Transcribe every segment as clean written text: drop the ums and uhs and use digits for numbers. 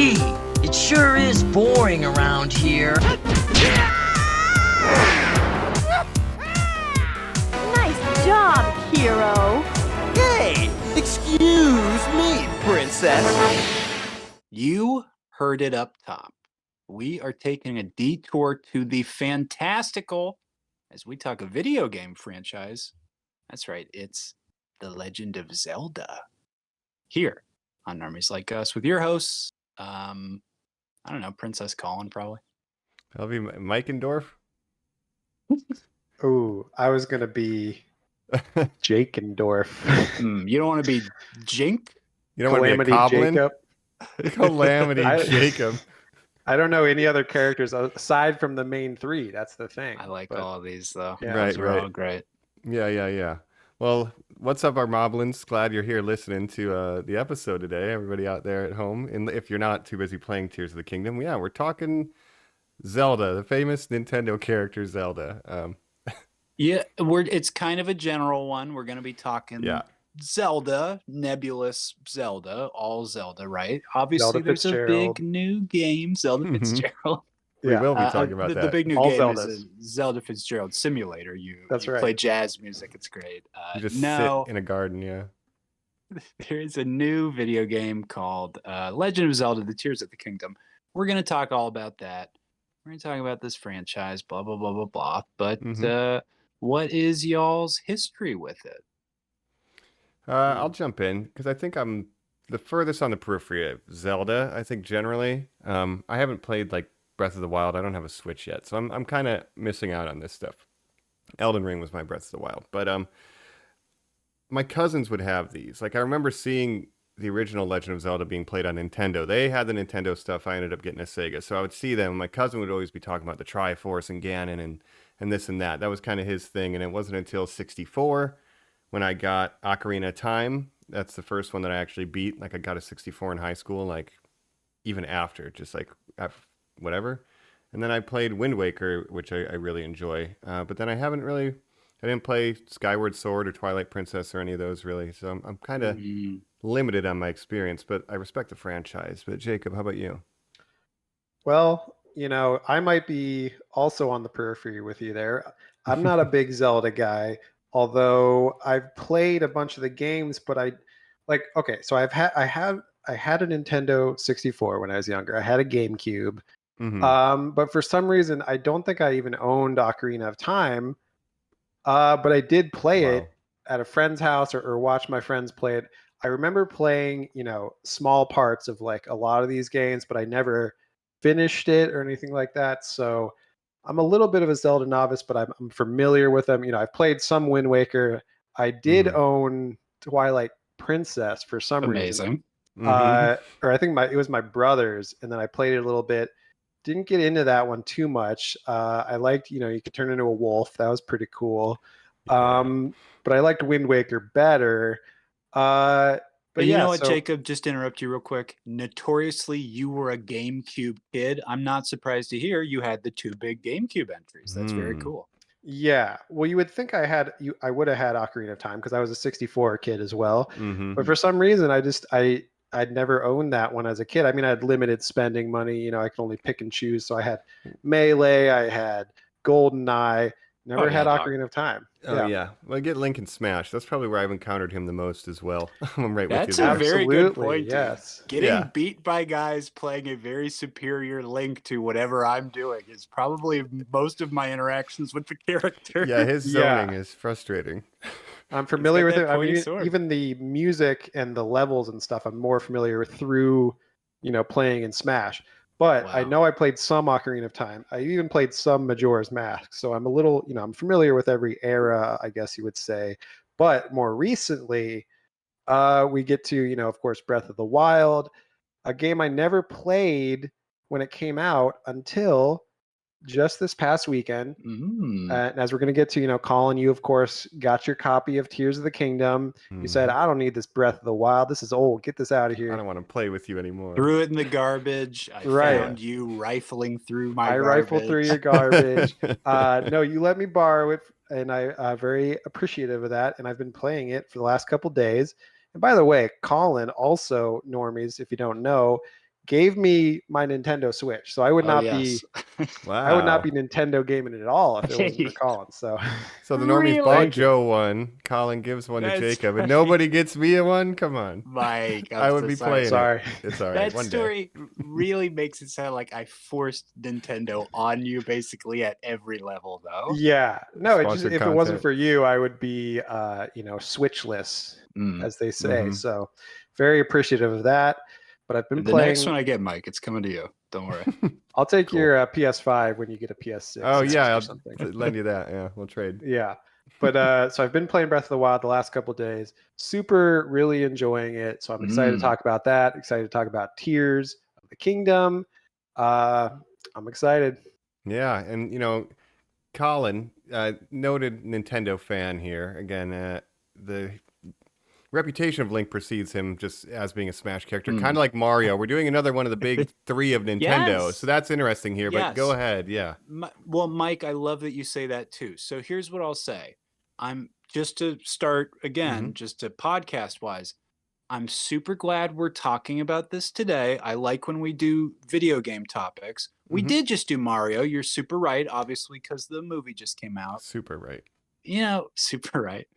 Gee, it sure is boring around here. Nice job, hero. Hey, excuse me, princess. You heard it up top. We are taking a detour to the fantastical, as we talk a video game franchise. That's right, it's The Legend of Zelda. Here on Normies Like Us with your hosts, I don't know, Princess Colin probably. That'll be Meikendorf. Ooh, I was gonna be Jakendorf. You don't want to be Jink? You don't want to be a Calamity Coblin? Jacob. Calamity Jacob. I don't know any other characters aside from the main three. That's the thing. I like But all of these though. Yeah. Those Right, are right. all great. Yeah. Well, what's up, our moblins? Glad you're here listening to the episode today. Everybody out there at home, and if you're not too busy playing Tears of the Kingdom, yeah, we're talking Zelda, the famous Nintendo character Zelda. Yeah, it's kind of a general one. We're going to be talking Yeah. Zelda, nebulous Zelda, all Zelda, right? Obviously, Zelda there's a Fitzgerald. big new game, Zelda Mhm. Fitzgerald. We Yeah. will be talking about the that. big new All game is Zeldas. a Zelda Fitzgerald simulator. That's you right. play jazz music. It's great. You just No, sit in a garden, yeah. there is a new video game called Legend of Zelda: The Tears of the Kingdom. We're going to talk all about that. We're going to talk about this franchise, blah, blah, blah, blah, blah. But what is y'all's history with it? I'll jump in because I think I'm the furthest on the periphery of Zelda. I think generally, I haven't played like Breath of the Wild. I don't have a Switch yet, so I'm kind of missing out on this stuff. Elden Ring was my Breath of the Wild, but my cousins would have these. Like I remember seeing the original Legend of Zelda being played on Nintendo. They had the Nintendo stuff. I ended up getting a Sega, so I would see them. My cousin would always be talking about the Triforce and Ganon and this and that. That was kind of his thing, and it wasn't until 64 when I got Ocarina of Time. That's the first one that I actually beat. Like I got a 64 in high school, like even after, just like whatever. And then I played Wind Waker, which I really enjoy. But then I didn't play Skyward Sword or Twilight Princess or any of those really. So I'm kind of limited on my experience, but I respect the franchise. But Jacob, how about you? Well, I might be also on the periphery with you there. I'm not a big Zelda guy, although I've played a bunch of the games, but so I had a Nintendo 64 when I was younger. I had a GameCube. But for some reason, I don't think I even owned Ocarina of Time. But I did play it at a friend's house or watch my friends play it. I remember playing, small parts of like a lot of these games, but I never finished it or anything like that. So I'm a little bit of a Zelda novice, but I'm familiar with them. I've played some Wind Waker. I did own Twilight Princess for some reason. Or I think it was my brother's, and then I played it a little bit. Didn't get into that one too much. I liked, you could turn into a wolf. That was pretty cool. But I liked Wind Waker better. But you know what, Jacob, just to interrupt you real quick. Notoriously, you were a GameCube kid. I'm not surprised to hear you had the two big GameCube entries. That's very cool. Yeah. Well, you would think I would have had Ocarina of Time because I was a 64 kid as well. But for some reason, I'd never owned that one as a kid. I mean, I had limited spending money. I could only pick and choose. So I had Melee, I had GoldenEye, never had Ocarina of Time. Oh, yeah. Well, I get Link and Smash. That's probably where I've encountered him the most as well. I'm right That's with you a there. very good point. Yes. Getting beat by guys playing a very superior Link to whatever I'm doing is probably most of my interactions with the character. Yeah, his zoning is frustrating. I'm familiar with it. I mean, even the music and the levels and stuff, I'm more familiar with through, playing in Smash. But I know I played some Ocarina of Time. I even played some Majora's Mask. So I'm a little, I'm familiar with every era, I guess you would say. But more recently, we get to, of course, Breath of the Wild, a game I never played when it came out until just this past weekend. And as we're going to get to, Colin, you, of course, got your copy of Tears of the Kingdom. You said, I don't need this Breath of the Wild. This is old. Get this out of here. I don't want to play with you anymore. Threw it in the garbage. I found you rifling through my garbage. Rifled through your garbage. No, you let me borrow it, and I'm very appreciative of that. And I've been playing it for the last couple days. And by the way, Colin, also, Normies, if you don't know, gave me my Nintendo Switch. So I would Oh, not yes. be Wow. I would not be Nintendo gaming it at all if it wasn't for Colin. So So the normies buy Really? Joe one. Colin gives one to That's Jacob, funny. and nobody gets me a one. Come on. Mike, I I'm would so be sorry. playing Sorry. it. It's all right. That One day. story really makes it sound like I forced Nintendo on you basically at every level, though. yeah, no, it just Sponsored if it wasn't content. for you, I would be switchless, Mm. as they say. Mhm. So very appreciative of that. But I've been The playing. next one I get, Mike, it's coming to you. Don't worry. I'll take Cool. your PS5 when you get a PS6. Oh yeah, or I'll something. lend you that. Yeah, we'll trade. Yeah. But so I've been playing Breath of the Wild the last couple of days. Super, really enjoying it. So I'm excited to talk about that. Excited to talk about Tears of the Kingdom. I'm excited. Yeah, and Colin, noted Nintendo fan here. Again, the reputation of Link precedes him just as being a Smash character, kind of like Mario. We're doing another one of the big three of Nintendo, Yes. so that's interesting here. But go Yes. ahead, yeah. Well, Mike, I love that you say that too. So here's what I'll say. I'm just to start again, just to podcast wise, I'm super glad we're talking about this today. I like when we do video game topics. We did just do Mario. You're super right, obviously, because the movie just came out. Super right. Super right.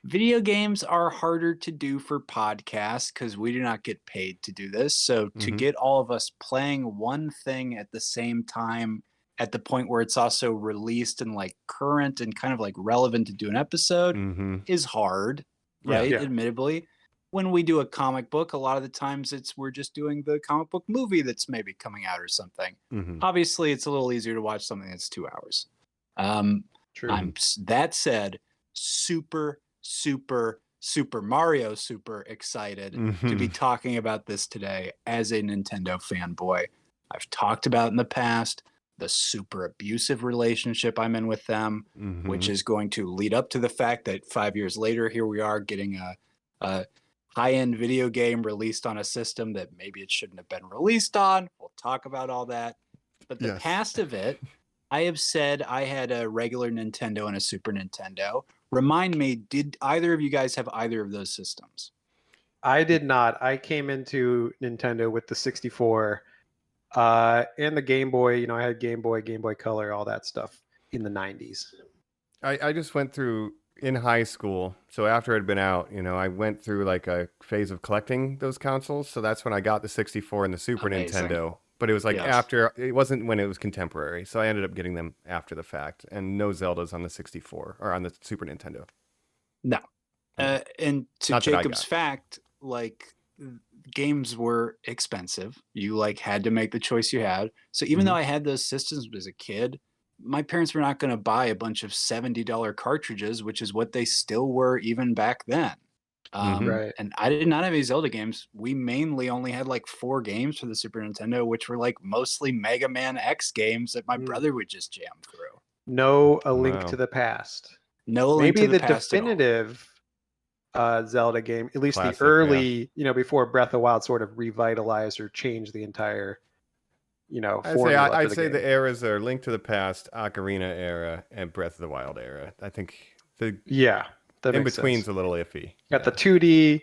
Video games are harder to do for podcasts because we do not get paid to do this. So to get all of us playing one thing at the same time at the point where it's also released and like current and kind of like relevant to do an episode is hard, right? Yeah. Admittedly. When we do a comic book, a lot of the times we're just doing the comic book movie that's maybe coming out or something. Obviously, it's a little easier to watch something that's 2 hours. True. That said, super Mario super excited to be talking about this today as a Nintendo fanboy. I've talked about in the past the super abusive relationship I'm in with them, which is going to lead up to the fact that 5 years later, here we are getting a high-end video game released on a system that maybe it shouldn't have been released on. We'll talk about all that. But the past of it, I have said I had a regular Nintendo and a Super Nintendo. Remind me, did either of you guys have either of those systems? I did not. I came into Nintendo with the 64 and the Game Boy. I had Game Boy Color, all that stuff in the 90s. I just went through in high school. So after it had been out, I went through like a phase of collecting those consoles. So that's when I got the 64 and the Super Nintendo. But it was like after, it wasn't when it was contemporary. So I ended up getting them after the fact. And no Zeldas on the 64 or on the Super Nintendo. No. And to Not Jacob's fact, like games were expensive. You like had to make the choice you had. So even though I had those systems as a kid, my parents were not going to buy a bunch of $70 cartridges, which is what they still were even back then. Right. And I did not have any Zelda games. We mainly only had like 4 games for the Super Nintendo, which were like mostly Mega Man X games that my brother would just jam through. No A Link to the Past. No Link Maybe to the the Past definitive Zelda game, at least Classic, the early, before Breath of the Wild sort of revitalized or changed the entire, formula. I'd say the eras are Link to the Past, Ocarina era, and Breath of the Wild era. I think the in between's a little iffy. Got the 2D,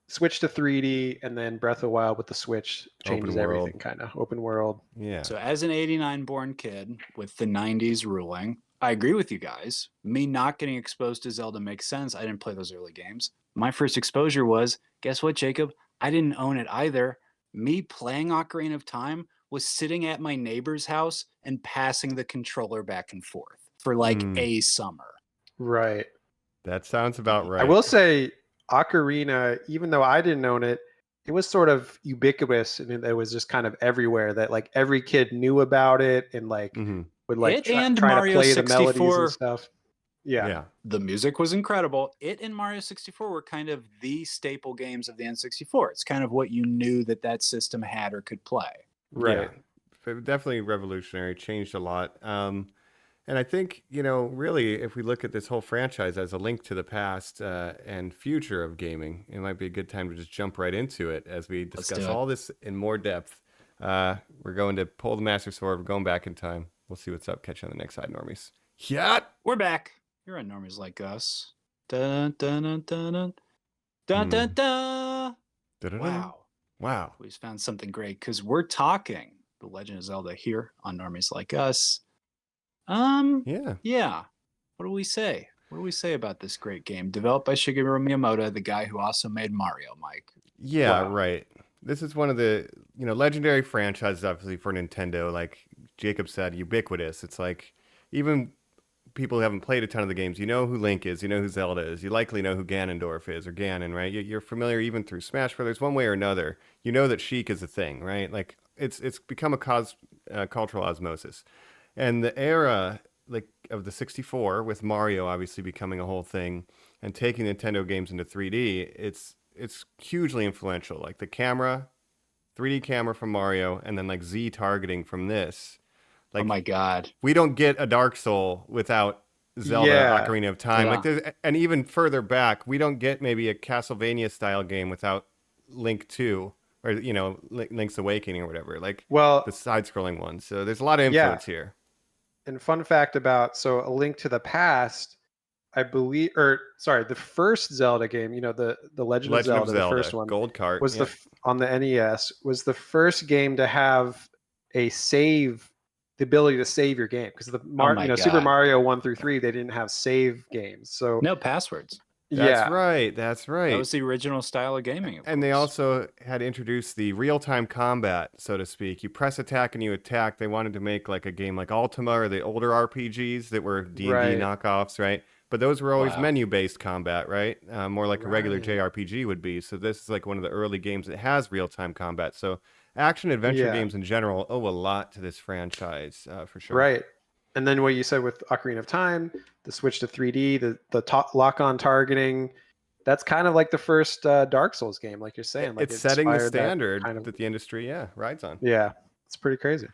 switch to 3D, and then Breath of the Wild with the Switch changes everything, kind of open world. Yeah. So as an 89 born kid with the 90s ruling, I agree with you guys. Me not getting exposed to Zelda makes sense. I didn't play those early games. My first exposure was, guess what, Jacob? I didn't own it either. Me playing Ocarina of Time was sitting at my neighbor's house and passing the controller back and forth for like a summer. Right. That sounds about right. I will say Ocarina, even though I didn't own it, it was sort of ubiquitous and it was just kind of everywhere that like every kid knew about it and like would like try to play the melodies and stuff. Yeah. The music was incredible. It and Mario 64 were kind of the staple games of the N64. It's kind of what you knew that system had or could play. Right. Yeah. Definitely revolutionary, changed a lot. And I think, really, if we look at this whole franchise as a link to the past and future of gaming, it might be a good time to just jump right into it as we discuss all this in more depth. We're going to pull the Master Sword. We're going back in time. We'll see what's up. Catch you on the next side, Normies. Yeah. We're back. You're on Normies Like Us. Dun, dun, dun, dun, dun. Dun, dun, dun. Da-da-da. Wow. Wow. We just found something great because we're talking The Legend of Zelda here on Normies Like Us. Yeah. Yeah. What do we say? What do we say about this great game? Developed by Shigeru Miyamoto, the guy who also made Mario, Mike. Yeah, Wow. right. This is one of the, legendary franchises, obviously, for Nintendo. Like Jacob said, ubiquitous. It's like, even people who haven't played a ton of the games, you know who Link is, you know who Zelda is, you likely know who Ganondorf is, or Ganon, right? You're familiar even through Smash Brothers, one way or another. You know that Sheik is a thing, right? Like, it's become a cultural osmosis. And the era, like, of the 64, with Mario obviously becoming a whole thing, and taking Nintendo games into 3D, it's hugely influential. Like the camera, 3D camera from Mario, and then like Z targeting from this. Oh my Like, God. we don't get a Dark Soul without Zelda Yeah. Ocarina of Time. Yeah. Like there's, and even further back, we don't get maybe a Castlevania style game without Link 2, or Link's Awakening or whatever. Like Well, the side-scrolling ones. So there's a lot of yeah. influence here. And fun fact about A Link to the Past, I believe, or sorry, the first Zelda game, the Legend of Legend of Zelda, the Zelda, first one Gold Cart. was Yep. on the NES, was the first game to have a save, the ability to save your game, because Oh my Super God. Mario 1 through 3, they didn't have save games. So No passwords. That's yeah, right. That's right. That was the original style of gaming. Of And they course. also had introduced the real-time combat, so to speak. You press attack and you attack. They wanted to make like a game like Ultima or the older RPGs that were D&D Right. knockoffs, right? But those were always Wow. menu-based combat, right? More like a regular Right. JRPG would be. So this is like one of the early games that has real-time combat. So action-adventure Yeah. games in general owe a lot to this franchise, for sure. Right. And then what you said with Ocarina of Time, the switch to 3D, the lock-on targeting, that's kind of like the first Dark Souls game, like you're saying. Like It's setting the inspired that standard kind of. that the industry, rides on. Yeah, it's pretty crazy.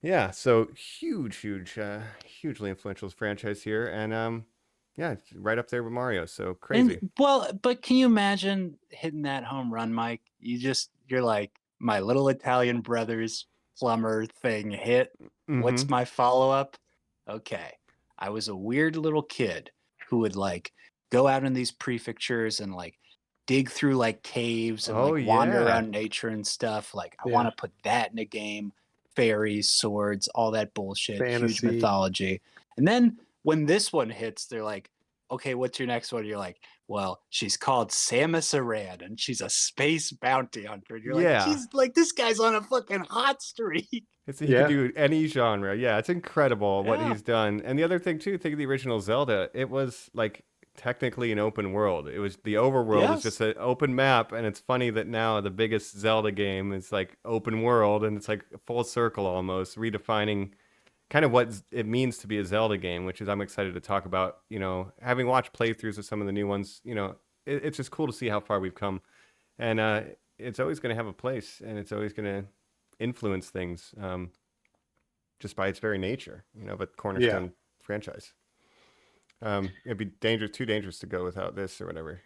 Yeah, so hugely influential franchise here, and yeah, it's right up there with Mario. So crazy. And, well, but can you imagine hitting that home run, Mike? You're like, my little Italian brother's plumber thing hit. What's Mhm. my follow-up? Okay. I was a weird little kid who would like go out in these prefectures and like dig through like caves and Oh, like wander yeah. around nature and stuff. Like I Yeah. want to put that in a game. Fairies, swords, all that bullshit, huge Fantasy. mythology. And then when this one hits, they're like, okay, what's your next one? You're like, well, she's called Samus Aran and she's a space bounty hunter. And you're Yeah. like, she's like, this guy's on a fucking hot streak. He Yeah. could do any genre. Yeah, it's incredible what Yeah. he's done. And the other thing too, think of the original Zelda. It was like technically an open world. It was the overworld was Yes. just an open map, and it's funny that now the biggest Zelda game is like open world, and it's like full circle almost, redefining kind of what it means to be a Zelda game, which is I'm excited to talk about. Having watched playthroughs of some of the new ones, it's just cool to see how far we've come, and it's always going to have a place, and it's always going to influence things, just by its very nature, of a cornerstone franchise. It'd be too dangerous to go without this or whatever.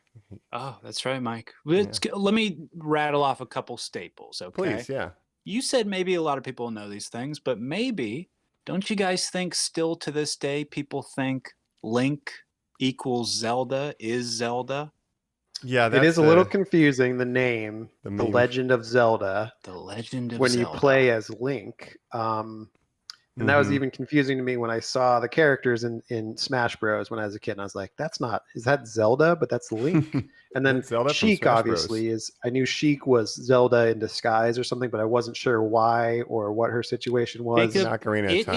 Oh, that's right, Mike. Let me rattle off a couple staples, okay? Please, yeah. You said maybe a lot of people know these things, but maybe, don't you guys think still to this day people think Link equals Zelda is Zelda? Yeah, It is a little confusing, the name, the The meme. Legend of Zelda, The Legend of when Zelda. you play as Link. And that was Mhm. even confusing to me when I saw the characters in Smash Bros. When I was a kid. And I was like, is that Zelda? But that's Link. And then That's Zelda from Sheik, Smash obviously, I knew Sheik was Zelda in disguise or something, but I wasn't sure why or what her situation was. Jacob, Ocarina of Time.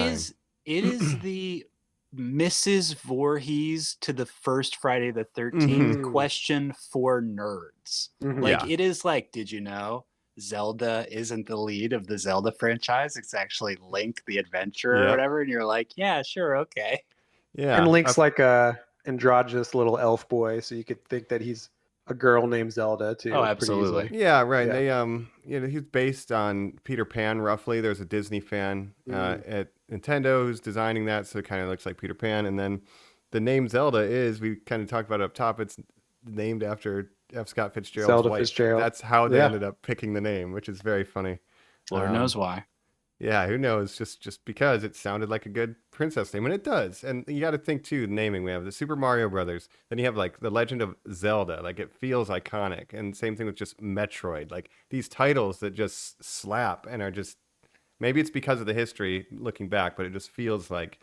it is the Mrs. Voorhees to the first Friday the 13th Mhm. question for nerds. Mhm. Like, Yeah. it is like, did you know Zelda isn't the lead of the Zelda franchise? It's actually Link the Adventurer or Yep. whatever. And you're like, yeah, sure, okay. Yeah. And Link's like a androgynous little elf boy, so you could think that he's a girl named Zelda too. Oh, pretty absolutely. easily. Yeah, right. Yeah. They he's based on Peter Pan roughly. There's a Disney fan at Nintendo who's designing that, so it kind of looks like Peter Pan. And then the name Zelda we kind of talked about it up top. It's named after F. Scott Fitzgerald's Zelda wife. Fitzgerald. That's how they Yeah. ended up picking the name, which is very funny. Lord knows why. Yeah, who knows? Just because it sounded like a good princess name, and it does. And you got to think too, naming. We have the Super Mario Brothers. Then you have like the Legend of Zelda. Like it feels iconic. And same thing with just Metroid. Like these titles that just slap and are just maybe it's because of the history looking back, but it just feels like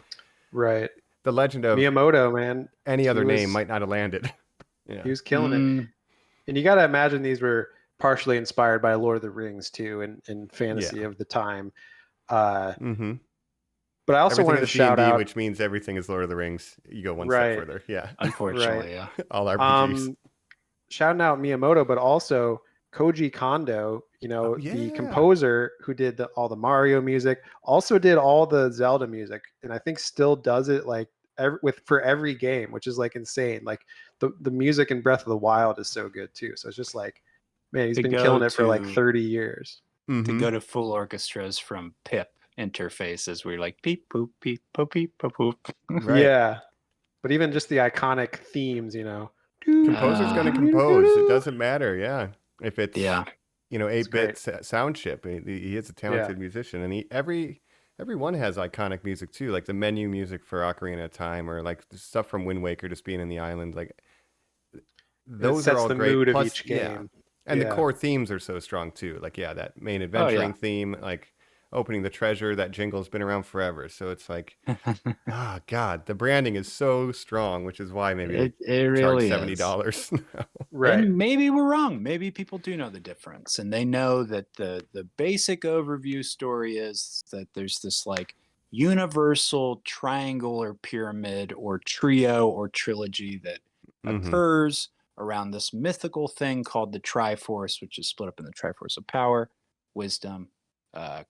Right. the Legend of Miyamoto, man, any he other name was might not have landed. Yeah. he was killing it. Mm, And you got to imagine these were partially inspired by Lord of the Rings too, and Yeah. fantasy of the time. Uh, Mm-hmm. but I also Everything wanted to is D&D, shout out, which means everything is Lord of the Rings. You go one step right, further. Yeah. right. unfortunately, yeah. All RPGs. Shouting out Miyamoto, but also Koji Kondo, Oh the yeah. composer who did all the Mario music, also did all the Zelda music, and I think still does it like for every game, which is like insane. Like the music in Breath of the Wild is so good too. So it's just like, man, he's To been go killing it for like to 30 years. to Mm-hmm. go to full orchestras from Pip interfaces where you're like beep boop beep boop beep boop boop. Right. Yeah, but even just the iconic themes, Composer's going to compose. It doesn't matter. Yeah. If it's, Yeah. 8-bit great. sound chip. He is a Yeah, talented musician, and everyone has iconic music too, like the menu music for Ocarina of Time, or like the stuff from Wind Waker, just being in the island. Like and it those are sets all the great. mood of Plus, each yeah, game. and the Yeah, core themes are so strong too. Like that main Oh yeah. adventuring theme, like opening the treasure. That jingle's been around forever. So it's like, God, the branding is so strong, which is why maybe they It charge really is. $70. right. And maybe we're wrong. Maybe people do know the difference, and they know that the basic overview story is that there's this like universal triangle or pyramid or trio or trilogy that Mm-hmm. occurs around this mythical thing called the Triforce, which is split up in the Triforce of Power, Wisdom,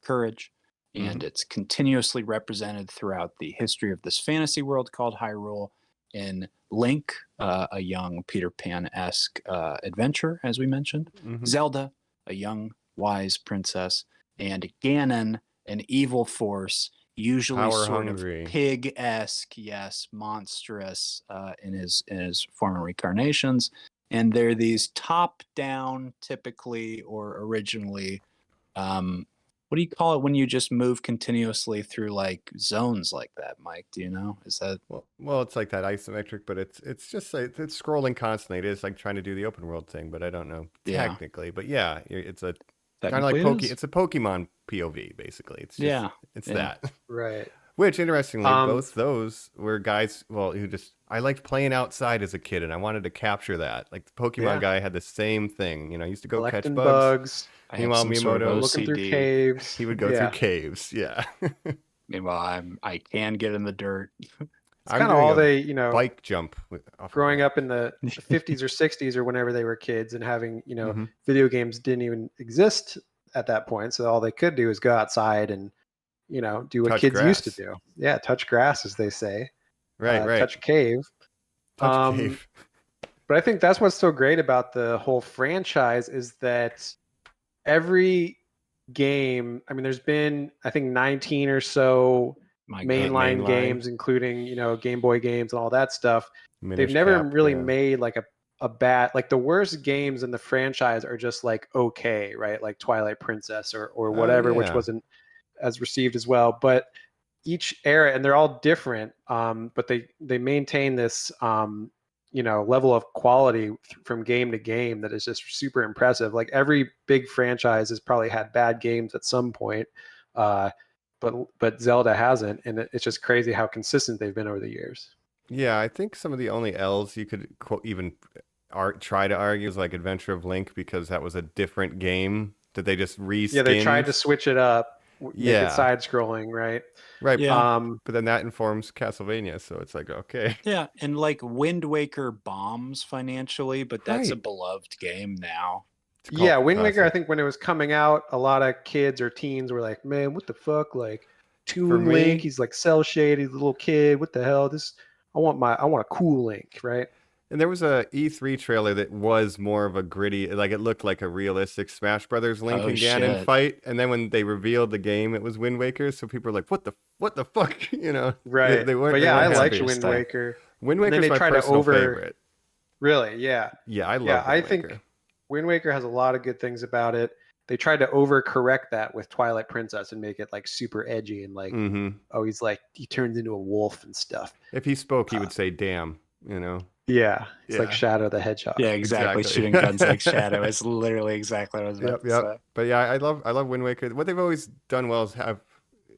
Courage, and it's continuously represented throughout the history of this fantasy world called Hyrule in Link, a young Peter Pan-esque adventure, as we mentioned, Mm-hmm. Zelda, a young wise princess, and Ganon, an evil force, usually Power sort hungry. of pig-esque, yes, monstrous in his former incarnations. And they're these top-down, typically or originally, what do you call it when you just move continuously through like zones like that, Mike? Do you know? Is that Well, it's like that isometric, but it's just like it's scrolling constantly. It is like trying to do the open world thing, but I don't know yeah? technically. But yeah, it's a kind of Technically, like it is. It's a Pokemon POV basically. It's just Yeah, it's yeah. that. Right. Which interestingly, Um, both those were guys. Well, who just I liked playing outside as a kid, and I wanted to capture that. Like the Pokemon Yeah. guy had the same thing. I used to go catch collecting bugs. bugs, I have Meanwhile, some sort of Miyamoto, looking through OCD. caves. he would go through Yeah. caves. Yeah, Meanwhile, I can get in the dirt. It's I'm kind of doing all a they, bike jump off of growing a- up in the 50s or 60s or whenever they were kids and having, Mhm. video games didn't even exist at that point. So all they could do is go outside and, do what Touch kids used to grass. do. Yeah. Touch grass, as they say, Right, right. touch cave. Touch Um, cave. but I think that's what's so great about the whole franchise is that every game, I mean, there's been, I think, 19 or so My God. mainline Mainline. games, including, Game Boy games and all that stuff. They've Minish never Cap, really yeah. made like a bad, like the worst games in the franchise are just like okay, right? Like Twilight Princess or Oh whatever, which yeah. wasn't as received as well. But each era, and they're all different, but they maintain this level of quality from game to game that is just super impressive. Like every big franchise has probably had bad games at some point, but Zelda hasn't, and it's just crazy how consistent they've been over the years. Yeah, I think some of the only L's you could even try to argue is like Adventure of Link, because that was a different game that they just reskinned. Yeah, they tried to switch it up, make Yeah. it side scrolling, right? Right. Yeah. But then that informs Castlevania, so it's like, okay. Yeah, and like Wind Waker bombs financially, but that's a Right. beloved game now. It's a cult Yeah, Wind Waker, I classic. think when it was coming out, a lot of kids or teens were like, man, what the fuck? Like For Toon me- Link, he's like cell shaded, little kid. What the hell? I want a cool Link, right? And there was a E3 trailer that was more of a gritty, like it looked like a realistic Smash Brothers Link Oh, and Ganon shit. fight. And then when they revealed the game, it was Wind Waker. So people were like, what the fuck? Right. They weren't. But they yeah, I weren't liked happy. Wind Waker. Wind And then Waker's they my tried to personal favorite. Really, yeah. Yeah, I love Yeah, Wind I Waker. think Wind Waker has a lot of good things about it. they tried to overcorrect that with Twilight Princess and make it like super edgy and like, Mm-hmm. oh, he turns into a wolf and stuff. If he spoke, he would say "damn." You know. Yeah, it's like Yeah. Shadow the Hedgehog. Yeah, exactly. Exactly. Shooting guns like Shadow. It's literally exactly what I was about Yep, to yep. say. But yeah, I love Wind Waker. What they've always done well is have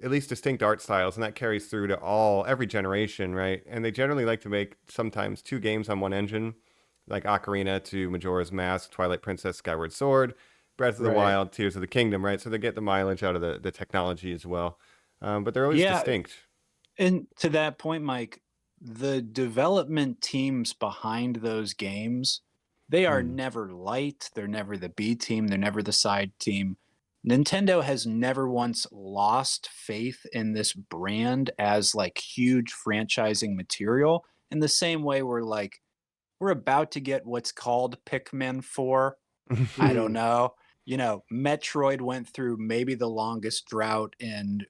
at least distinct art styles, and that carries through to every generation, right? And they generally like to make sometimes 2 games on one engine, like Ocarina to Majora's Mask, Twilight Princess, Skyward Sword, Breath of the Right. Wild, Tears of the Kingdom, right? So they get the mileage out of the technology as well. But they're always Yeah. distinct. And to that point, Mike, the development teams behind those games, they are never light. They're never the B team. They're never the side team. Nintendo has never once lost faith in this brand as like huge franchising material in the same way we're about to get what's called Pikmin 4. I don't know. Metroid went through maybe the longest drought in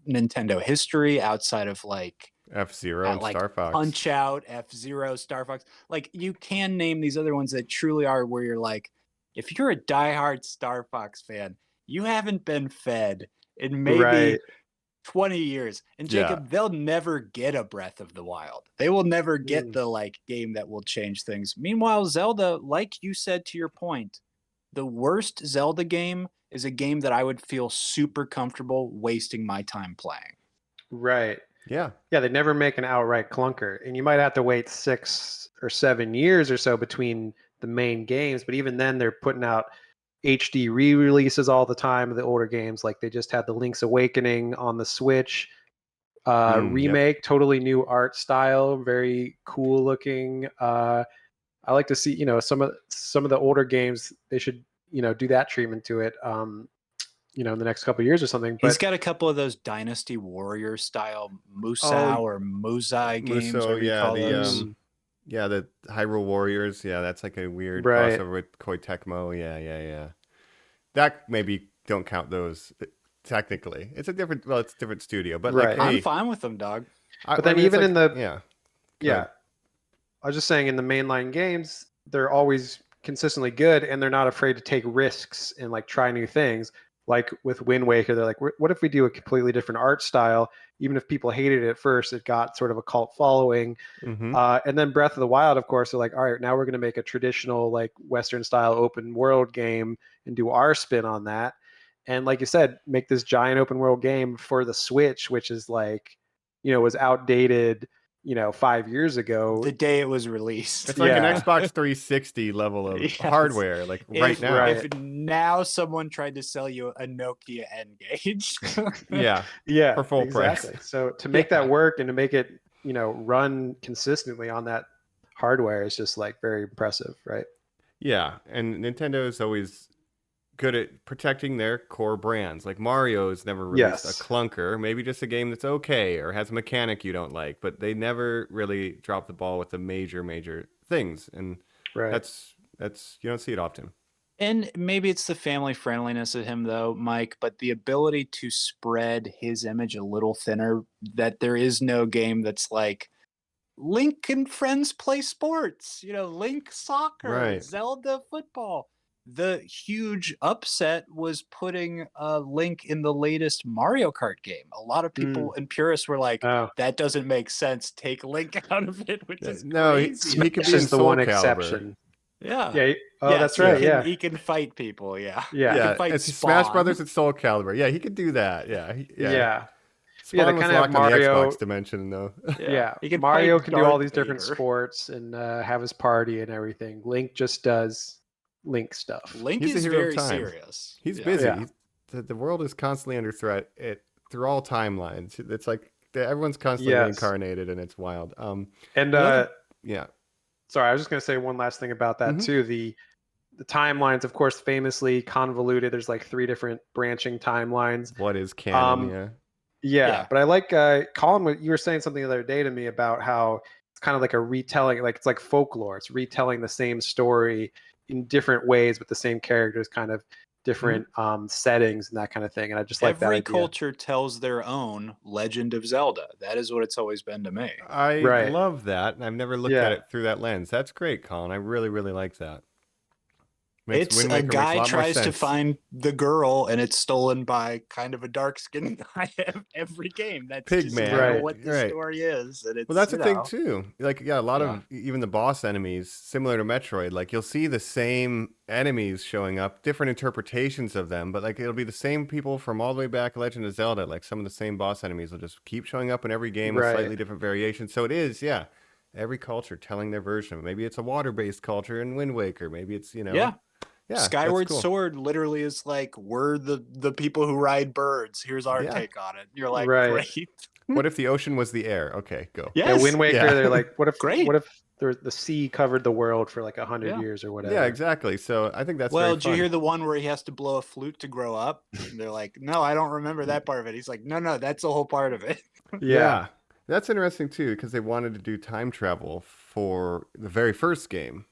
Nintendo history outside of like F-Zero and like Star Fox. Punch Out, F-Zero, Star Fox. Like you can name these other ones that truly are where you're like, if you're a diehard Star Fox fan, you haven't been fed in maybe Right. 20 years. And Jacob, they'll never get a Breath of the Wild. They will never get the like game that will change things. Meanwhile, Zelda, like you said to your point, the worst Zelda game is a game that I would feel super comfortable wasting my time playing. Right. Yeah. Yeah, they never make an outright clunker. And you might have to wait 6 or 7 years or so between the main games, but even then they're putting out HD re-releases all the time of the older games. Like they just had the Link's Awakening on the Switch remake, totally new art style, very cool looking. I like to see, some of the older games, they should, do that treatment to it. In the next couple of years or something. But he's got a couple of those Dynasty Warrior style Musou or Muzai games. Musou, you call those. The Hyrule Warriors. Yeah, that's like a weird Right. crossover with Koei Tecmo. Yeah. That maybe don't count those technically. It's a different studio, but Right. like, hey, I'm fine with them, dog. But then even in the yeah. Yeah. I was just saying in the mainline games, they're always consistently good and they're not afraid to take risks and like try new things. Like with Wind Waker, they're like, what if we do a completely different art style? Even if people hated it at first, it got sort of a cult following. Mm-hmm. And then Breath of the Wild, of course, they're like, all right, now we're going to make a traditional like Western style open world game and do our spin on that. And like you said, make this giant open world game for the Switch, which is like, was outdated, 5 years ago. The day it was released. It's like an Xbox 360 level of Yes. hardware, like right now. Right. If now someone tried to sell you a Nokia N-Gage. Yeah, for full price. exactly. So to make that work and to make it, run consistently on that hardware is just like very impressive, right? Yeah, and Nintendo is always good at protecting their core brands. Like Mario's never released a clunker, maybe just a game that's okay or has a mechanic you don't like, but they never really drop the ball with the major things. And that's you don't see it often. And maybe it's the family friendliness of him though, Mike, but the ability to spread his image a little thinner, that there is no game that's like Link and friends play sports, Link soccer, Zelda football. The huge upset was putting Link in the latest Mario Kart game. A lot of people and purists were like, that doesn't make sense. Take Link out of it, which is crazy. He could be This in is the Soul one Calibur. exception. Yeah. Yeah. That's right. He can fight people. Yeah. Yeah. He can fight It's Spawn. Smash Brothers and Soul Calibur. Yeah, he could do that. Yeah. They Spawn was kind of locked have Mario. on the Xbox dimension though. Yeah. He can Mario fight can do all Darth these different Vader. sports and have his party and everything. Link just does Link stuff. Link He's a is hero of very time. serious. He's Yeah. busy. Yeah. The world is constantly under threat through all timelines. It's like everyone's constantly reincarnated, and it's wild. Sorry, I was just going to say one last thing about that too. The timelines, of course, famously convoluted. There's like 3 different branching timelines. What is canon? Yeah, but I like Colin. You were saying something the other day to me about how it's kind of like a retelling, like it's like folklore. It's retelling the same story in different ways with the same characters, kind of different settings and that kind of thing. And I just like that idea. Every culture tells their own Legend of Zelda. That is what it's always been to me. I love that, and I've never looked at it through that lens. That's great, Colin. I really, really like that. Makes It's Wind a Waker makes guy lot more tries to sense. find the girl, and it's stolen by kind of a dark-skinned guy every game. That's Pig just man. kind of Right. what the Right. story is. And it's, Well, that's you the thing know, too. Like, yeah, a lot of even the boss enemies, similar to Metroid, like you'll see the same enemies showing up, different interpretations of them, but like it'll be the same people from all the way back Legend of Zelda. Like some of the same boss enemies will just keep showing up in every game with Right. slightly different variations. So it is, yeah, every culture telling their version of it. Maybe it's a water-based culture in Wind Waker. Maybe it's, yeah. yeah, that's Skyward cool. Sword literally is like, we're the people who ride birds. Here's our Yeah. take on it. You're like, Right. great. What if the ocean was the air? Okay, go. Yes. Yeah, Wind Waker. Yeah. They're like, what if Great. the sea covered the world for like 100 Yeah. years or whatever? Yeah, exactly. So I think that's Well, very did you fun. hear the one where he has to blow a flute to grow up? And they're like, no, I don't remember that part of it. He's like, no, that's the whole part of it. Yeah. That's interesting too, because they wanted to do time travel for the very first game.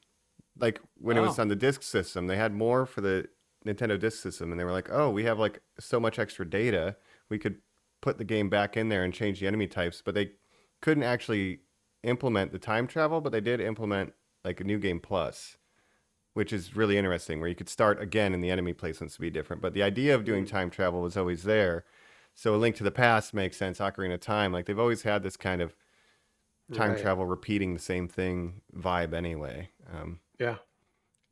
Like when it was Oh. on the disc system, they had more for the Nintendo disc system, and they were like, "Oh, we have like so much extra data, we could put the game back in there and change the enemy types." But they couldn't actually implement the time travel, but they did implement like a new game plus, which is really interesting, where you could start again and the enemy placements would be different. But the idea of doing time travel was always there. So A Link to the Past makes sense. Ocarina of Time, like they've always had this kind of time Right. travel, repeating the same thing vibe anyway. Yeah.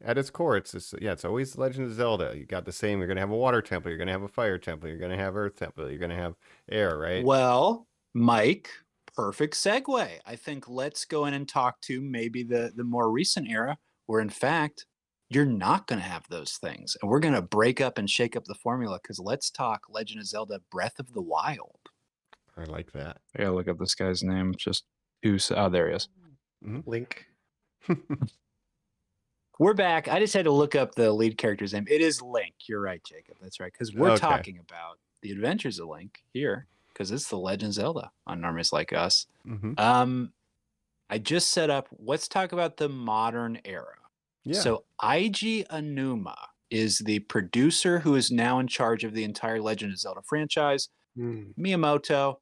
At its core, it's just, yeah, it's always Legend of Zelda. You got the same. You're gonna have a water temple. You're gonna have a fire temple. You're gonna have earth temple. You're gonna have air, right? Well, Mike, perfect segue. I think let's go in and talk to maybe the more recent era where, in fact, you're not going to have those things. And we're going to break up and shake up the formula because let's talk Legend of Zelda Breath of the Wild. I like that. I gotta look up this guy's name. Just oh, there he is. Link. We're back. I just had to look up the lead character's name. It is Link. You're right, Jacob. That's right. Because we're Okay. talking about the Adventures of Link here, because it's the Legend of Zelda on Normies Like Us. Mm-hmm. I just set up. Let's talk about the modern era. Yeah. So Eiji Aonuma is the producer who is now in charge of the entire Legend of Zelda franchise. Miyamoto,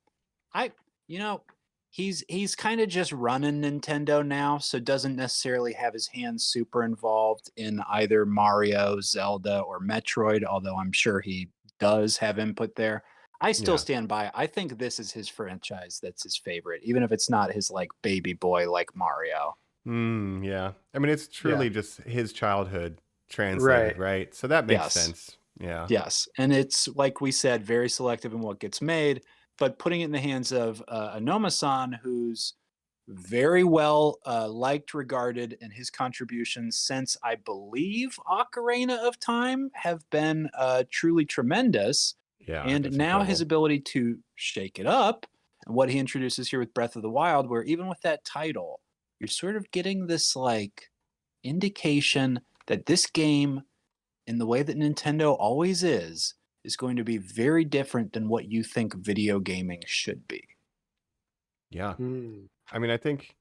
he's kind of just running Nintendo now, so doesn't necessarily have his hands super involved in either Mario, Zelda, or Metroid, although I'm sure he does have input there. I still stand by. I think this is his franchise that's his favorite, even if it's not his like baby boy like Mario. Yeah. I mean, it's truly just his childhood translated, right? So that makes sense. Yeah. Yes. And it's, like we said, very selective in what gets made, but putting it in the hands of Anoma-san, who's very well liked, regarded, and his contributions since, I believe, Ocarina of Time have been truly tremendous. Yeah. And that's now incredible. his ability to shake it up, and what he introduces here with Breath of the Wild, where even with that title, you're sort of getting this like indication that this game, in the way that Nintendo always is going to be very different than what you think video gaming should be. Yeah. I mean, I think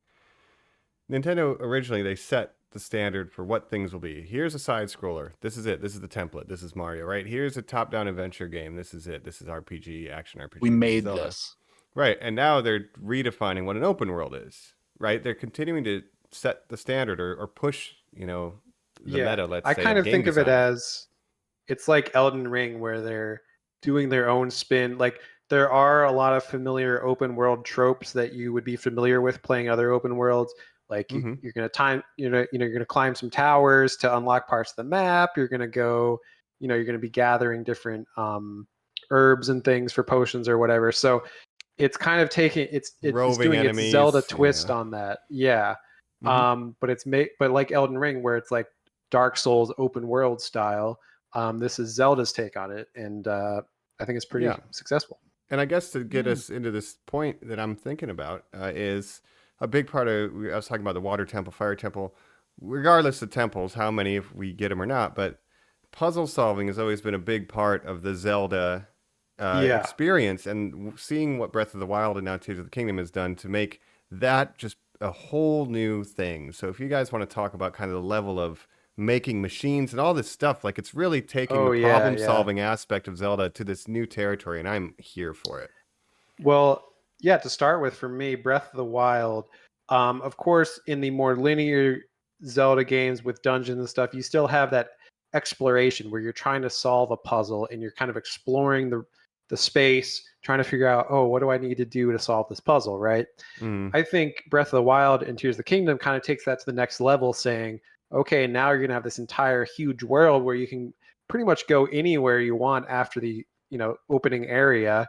Nintendo originally, they set the standard for what things will be. Here's a side scroller. This is it. This is the template. This is Mario, right? Here's a top-down adventure game. This is it. This is RPG, action RPG. We made Zelda. this. Right. And now they're redefining what an open world is, right? They're continuing to set the standard or push, the meta, let's say. I kind of game think of it design. as it's like Elden Ring, where they're doing their own spin. Like there are a lot of familiar open world tropes that you would be familiar with playing other open worlds. Like you're gonna you're gonna climb some towers to unlock parts of the map. You're gonna go, you're gonna be gathering different herbs and things for potions or whatever. So it's kind of taking it's Roving doing enemies, its Zelda twist on that. Yeah. But it's but like Elden Ring, where it's like Dark Souls open world style. This is Zelda's take on it, and I think it's pretty successful. And I guess to get us into this point that I'm thinking about is a big part of, I was talking about the water temple, fire temple, regardless of temples, how many, if we get them or not, but puzzle solving has always been a big part of the Zelda experience, and seeing what Breath of the Wild and now Tears of the Kingdom has done to make that just a whole new thing. So if you guys want to talk about kind of the level of making machines and all this stuff, like it's really taking the problem solving aspect of Zelda to this new territory, and I'm here for it. Well, yeah, to start with, for me, Breath of the Wild, of course, in the more linear Zelda games with dungeons and stuff, you still have that exploration where you're trying to solve a puzzle and you're kind of exploring the space, trying to figure out, oh, what do I need to do to solve this puzzle, right? Mm. I think Breath of the Wild and Tears of the Kingdom kind of takes that to the next level, saying, okay, now you're gonna have this entire huge world where you can pretty much go anywhere you want after the opening area.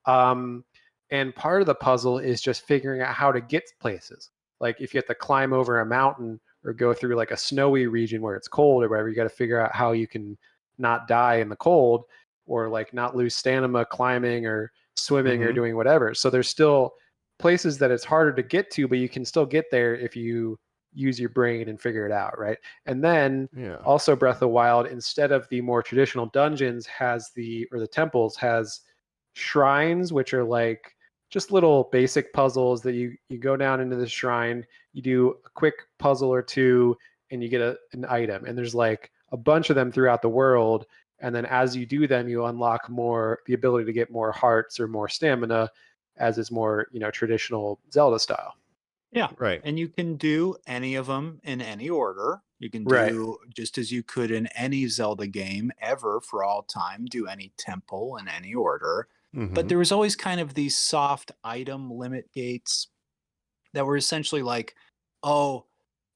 And part of the puzzle is just figuring out how to get places. Like if you have to climb over a mountain or go through like a snowy region where it's cold or whatever, you got to figure out how you can not die in the cold or like not lose stamina climbing or swimming or doing whatever. So there's still places that it's harder to get to, but you can still get there if you use your brain and figure it out, right? And then also Breath of the Wild, instead of the more traditional dungeons, the temples has shrines, which are like just little basic puzzles that you go down into the shrine, you do a quick puzzle or two, and you get an item. And there's like a bunch of them throughout the world. And then as you do them, you unlock the ability to get more hearts or more stamina, as is more traditional Zelda style. Yeah. Right. And you can do any of them in any order. You can Right. do just as you could in any Zelda game ever for all time, do any temple in any order. But there was always kind of these soft item limit gates that were essentially like, oh,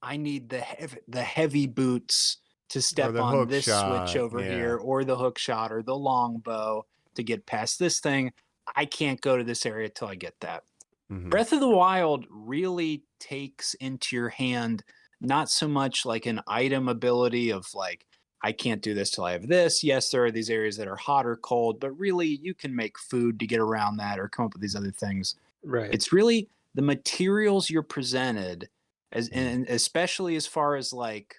I need the heavy boots to step on hook this shot, switch over here, or the hook shot, or the longbow to get past this thing. I can't go to this area till I get that. Breath of the Wild really takes into your hand not so much like an item ability of like, I can't do this till I have this. Yes, there are these areas that are hot or cold, but really you can make food to get around that or come up with these other things. Right. It's really the materials you're presented, and especially as far as like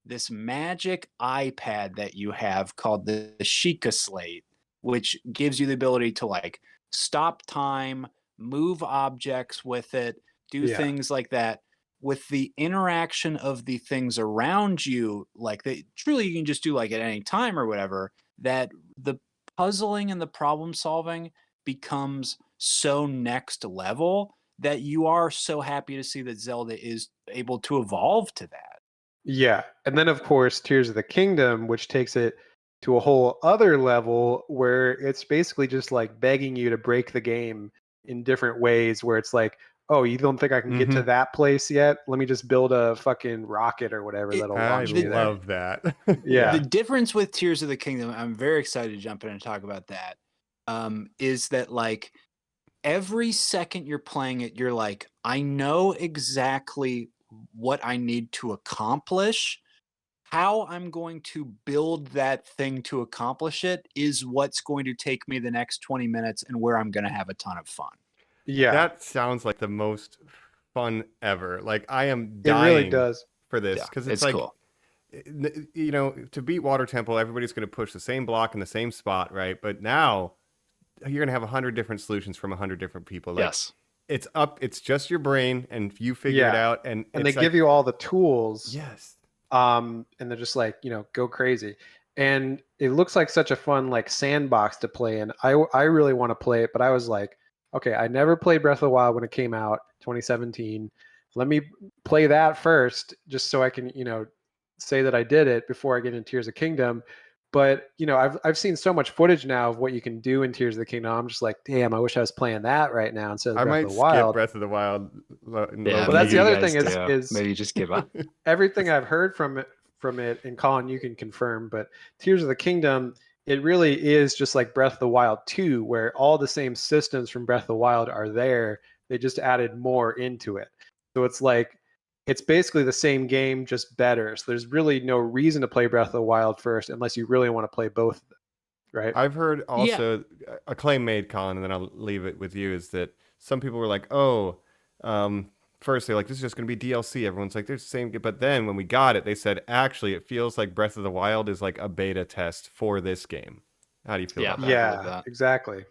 this magic iPad that you have called the Sheikah Slate, which gives you the ability to like stop time, move objects with it, do things like that. With the interaction of the things around you, like they truly you can just do like at any time or whatever, that the puzzling and the problem solving becomes so next level that you are so happy to see that Zelda is able to evolve to that. Yeah. And then, of course, Tears of the Kingdom, which takes it to a whole other level where it's basically just like begging you to break the game in different ways, where it's like, oh, you don't think I can get to that place yet? Let me just build a fucking rocket or whatever that'll I launch me there. love that. Yeah. The difference with Tears of the Kingdom, I'm very excited to jump in and talk about that, is that like every second you're playing it, you're like, I know exactly what I need to accomplish. How I'm going to build that thing to accomplish it is what's going to take me the next 20 minutes and where I'm going to have a ton of fun. Yeah. That sounds like the most fun ever. Like I am It really dying does. for this because it's like, cool. To beat Water Temple, everybody's going to push the same block in the same spot, right? But now you're going to have 100 different solutions from 100 different people. Like, Yes. It's just your brain, and you figure it out. And they give you all the tools. Yes. And they're just like, go crazy. And it looks like such a fun like sandbox to play in. I really want to play it, but I was like, okay, I never played Breath of the Wild when it came out, 2017. Let me play that first, just so I can, say that I did it before I get into Tears of the Kingdom. But I've seen so much footage now of what you can do in Tears of the Kingdom. I'm just like, damn, I wish I was playing that right now instead of I Breath might of the Wild. skip Breath of the Wild. Well, that's the other thing is maybe you just give up. Everything I've heard from it, and Colin, you can confirm, but Tears of the Kingdom, it really is just like Breath of the Wild 2, where all the same systems from Breath of the Wild are there. They just added more into it. So it's like, it's basically the same game, just better. So there's really no reason to play Breath of the Wild first unless you really want to play both of them, right? I've heard also a claim made, Colin, and then I'll leave it with you, is that some people were like, first they're like, this is just going to be DLC. Everyone's like, there's the same. But then when we got it, they said, actually, it feels like Breath of the Wild is like a beta test for this game. How do you feel about that? Yeah, exactly.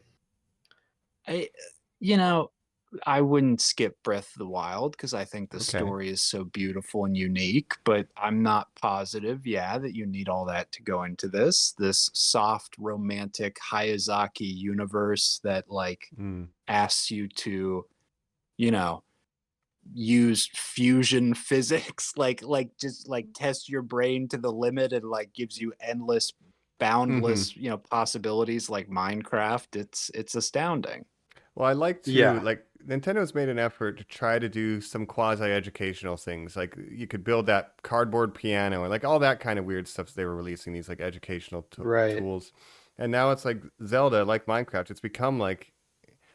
I wouldn't skip Breath of the Wild because I think the story is so beautiful and unique, but I'm not positive, that you need all that to go into this soft, romantic Hayazaki universe that like asks you to, use fusion physics, like just like test your brain to the limit and like gives you endless, boundless, possibilities like Minecraft. It's astounding. Well, I like to Yeah. like Nintendo's made an effort to try to do some quasi-educational things. Like you could build that cardboard piano and like all that kind of weird stuff they were releasing these like educational Right. tools. And now it's like Zelda, like Minecraft, it's become like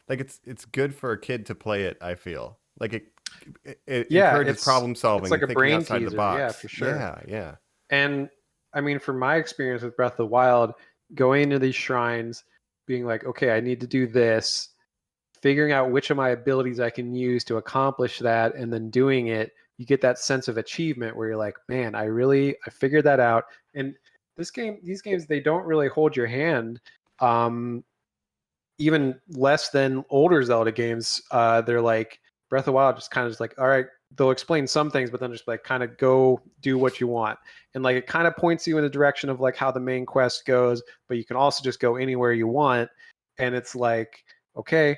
it's good for a kid to play it, I feel. Like it Yeah, encourages problem solving it's like and a thinking brain outside the teaser. box. Yeah, for sure. Yeah, yeah. And I mean, from my experience with Breath of the Wild, going into these shrines, being like, okay, I need to do this, figuring out which of my abilities I can use to accomplish that, and then doing it, you get that sense of achievement where you're like, man, I figured that out. And these games, they don't really hold your hand. Even less than older Zelda games. They're like Breath of the Wild, just kind of just like, all right, they'll explain some things, but then just like kind of go do what you want. And like it kind of points you in the direction of like how the main quest goes, but you can also just go anywhere you want. And it's like, okay,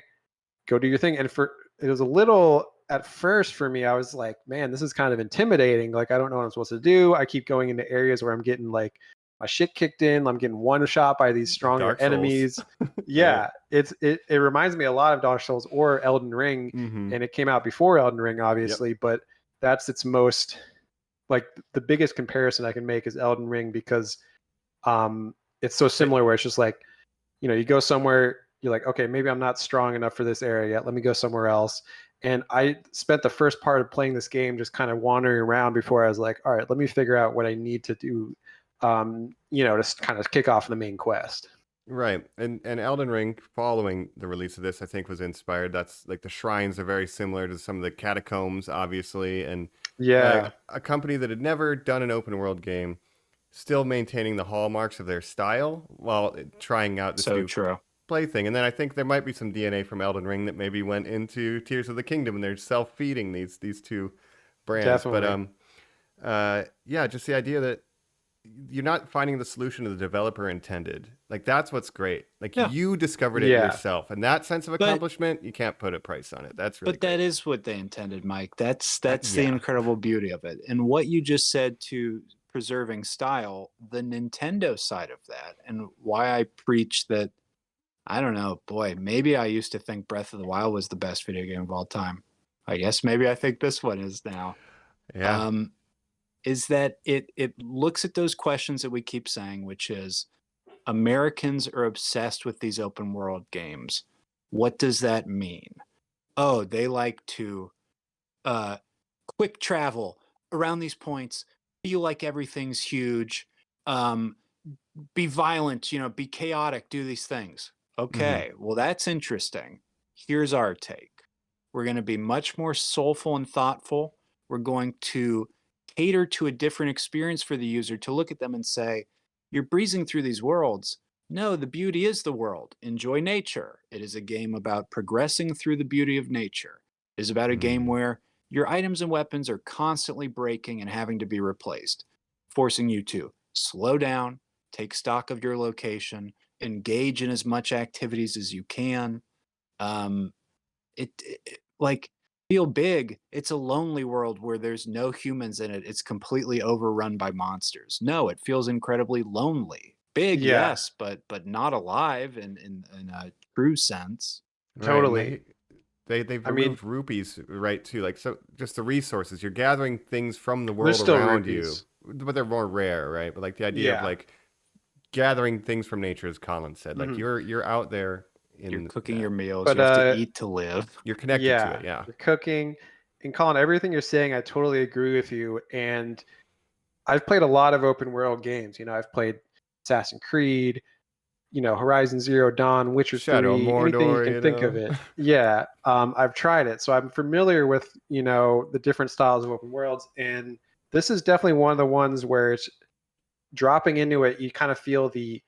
go do your thing. And it was a little at first for me, I was like, man, this is kind of intimidating. Like I don't know what I'm supposed to do. I keep going into areas where I'm getting like my shit kicked in. I'm getting one shot by these stronger Dark Souls. enemies. Yeah, it reminds me a lot of Dark Souls or Elden Ring, Mm-hmm. and it came out before Elden Ring, obviously. But that's its most like the biggest comparison I can make is Elden Ring because it's so similar. Where it's just like, you go somewhere, you're like, okay, maybe I'm not strong enough for this area yet. Let me go somewhere else. And I spent the first part of playing this game just kind of wandering around before I was like, all right, let me figure out what I need to do, to kind of kick off the main quest. Right. And Elden Ring, following the release of this, I think was inspired. That's like the shrines are very similar to some of the catacombs, obviously. And Yeah, a company that had never done an open world game, still maintaining the hallmarks of their style while trying out this So new true. plaything. And then I think there might be some DNA from Elden Ring that maybe went into Tears of the Kingdom, and they're self-feeding these two brands. definitely. But yeah, just the idea that you're not finding the solution the developer intended. Like that's what's great. Like Yeah. you discovered it Yeah. yourself, and that sense of accomplishment, you can't put a price on it. That's really But that great. is what they intended, Mike. That's the Yeah. incredible beauty of it. And what you just said to preserving style, the Nintendo side of that, and why I preach that, I don't know, boy, maybe I used to think Breath of the Wild was the best video game of all time. I guess maybe I think this one is now. Yeah. Is that it looks at those questions that we keep saying, which is Americans are obsessed with these open world games. What does that mean? Oh, they like to quick travel around these points, feel like everything's huge, be violent, be chaotic, do these things. Okay, well, that's interesting. Here's our take. We're going to be much more soulful and thoughtful. We're going to cater to a different experience for the user to look at them and say, you're breezing through these worlds. No, the beauty is the world. Enjoy nature. It is a game about progressing through the beauty of nature. It is about a game where your items and weapons are constantly breaking and having to be replaced, forcing you to slow down, take stock of your location, engage in as much activities as you can. Like feel big. It's a lonely world where there's no humans in it. It's completely overrun by monsters. No, it feels incredibly lonely. Big, Yeah. yes, but not alive in a true sense. Right. Totally. They've I mean- removed rupees, right? Too. Like so, just the resources. You're gathering things from the There's world still around rupees. you, but they're more rare, right? But like the idea of Yeah. like gathering things from nature, as Colin said, like Mhm. you're out there. You're cooking your meals. But, you have to eat to live. You're connected to it. Yeah. You're cooking. And Colin, everything you're saying, I totally agree with you. And I've played a lot of open world games. I've played Assassin's Creed, Horizon Zero Dawn, Witcher Shadow 3, anything you Mordor, can think of it. Yeah. I've tried it. So I'm familiar with, the different styles of open worlds. And this is definitely one of the ones where it's dropping into it. You kind of feel the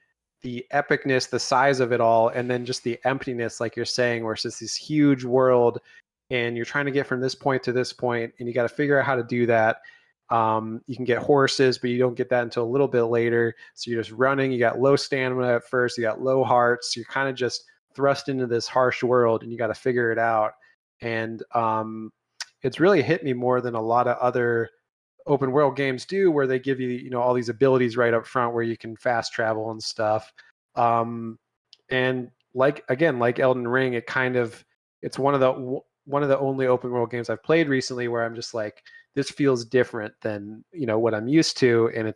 epicness, the size of it all, and then just the emptiness, like you're saying, where it's just this huge world and you're trying to get from this point to this point, and you got to figure out how to do that. You can get horses, but you don't get that until a little bit later. So you're just running. You got low stamina at first. You got low hearts. You're kind of just thrust into this harsh world, and you got to figure it out. And it's really hit me more than a lot of other open world games do, where they give you, all these abilities right up front where you can fast travel and stuff. And like Elden Ring, it's one of the only open world games I've played recently where I'm just like, this feels different than what I'm used to, and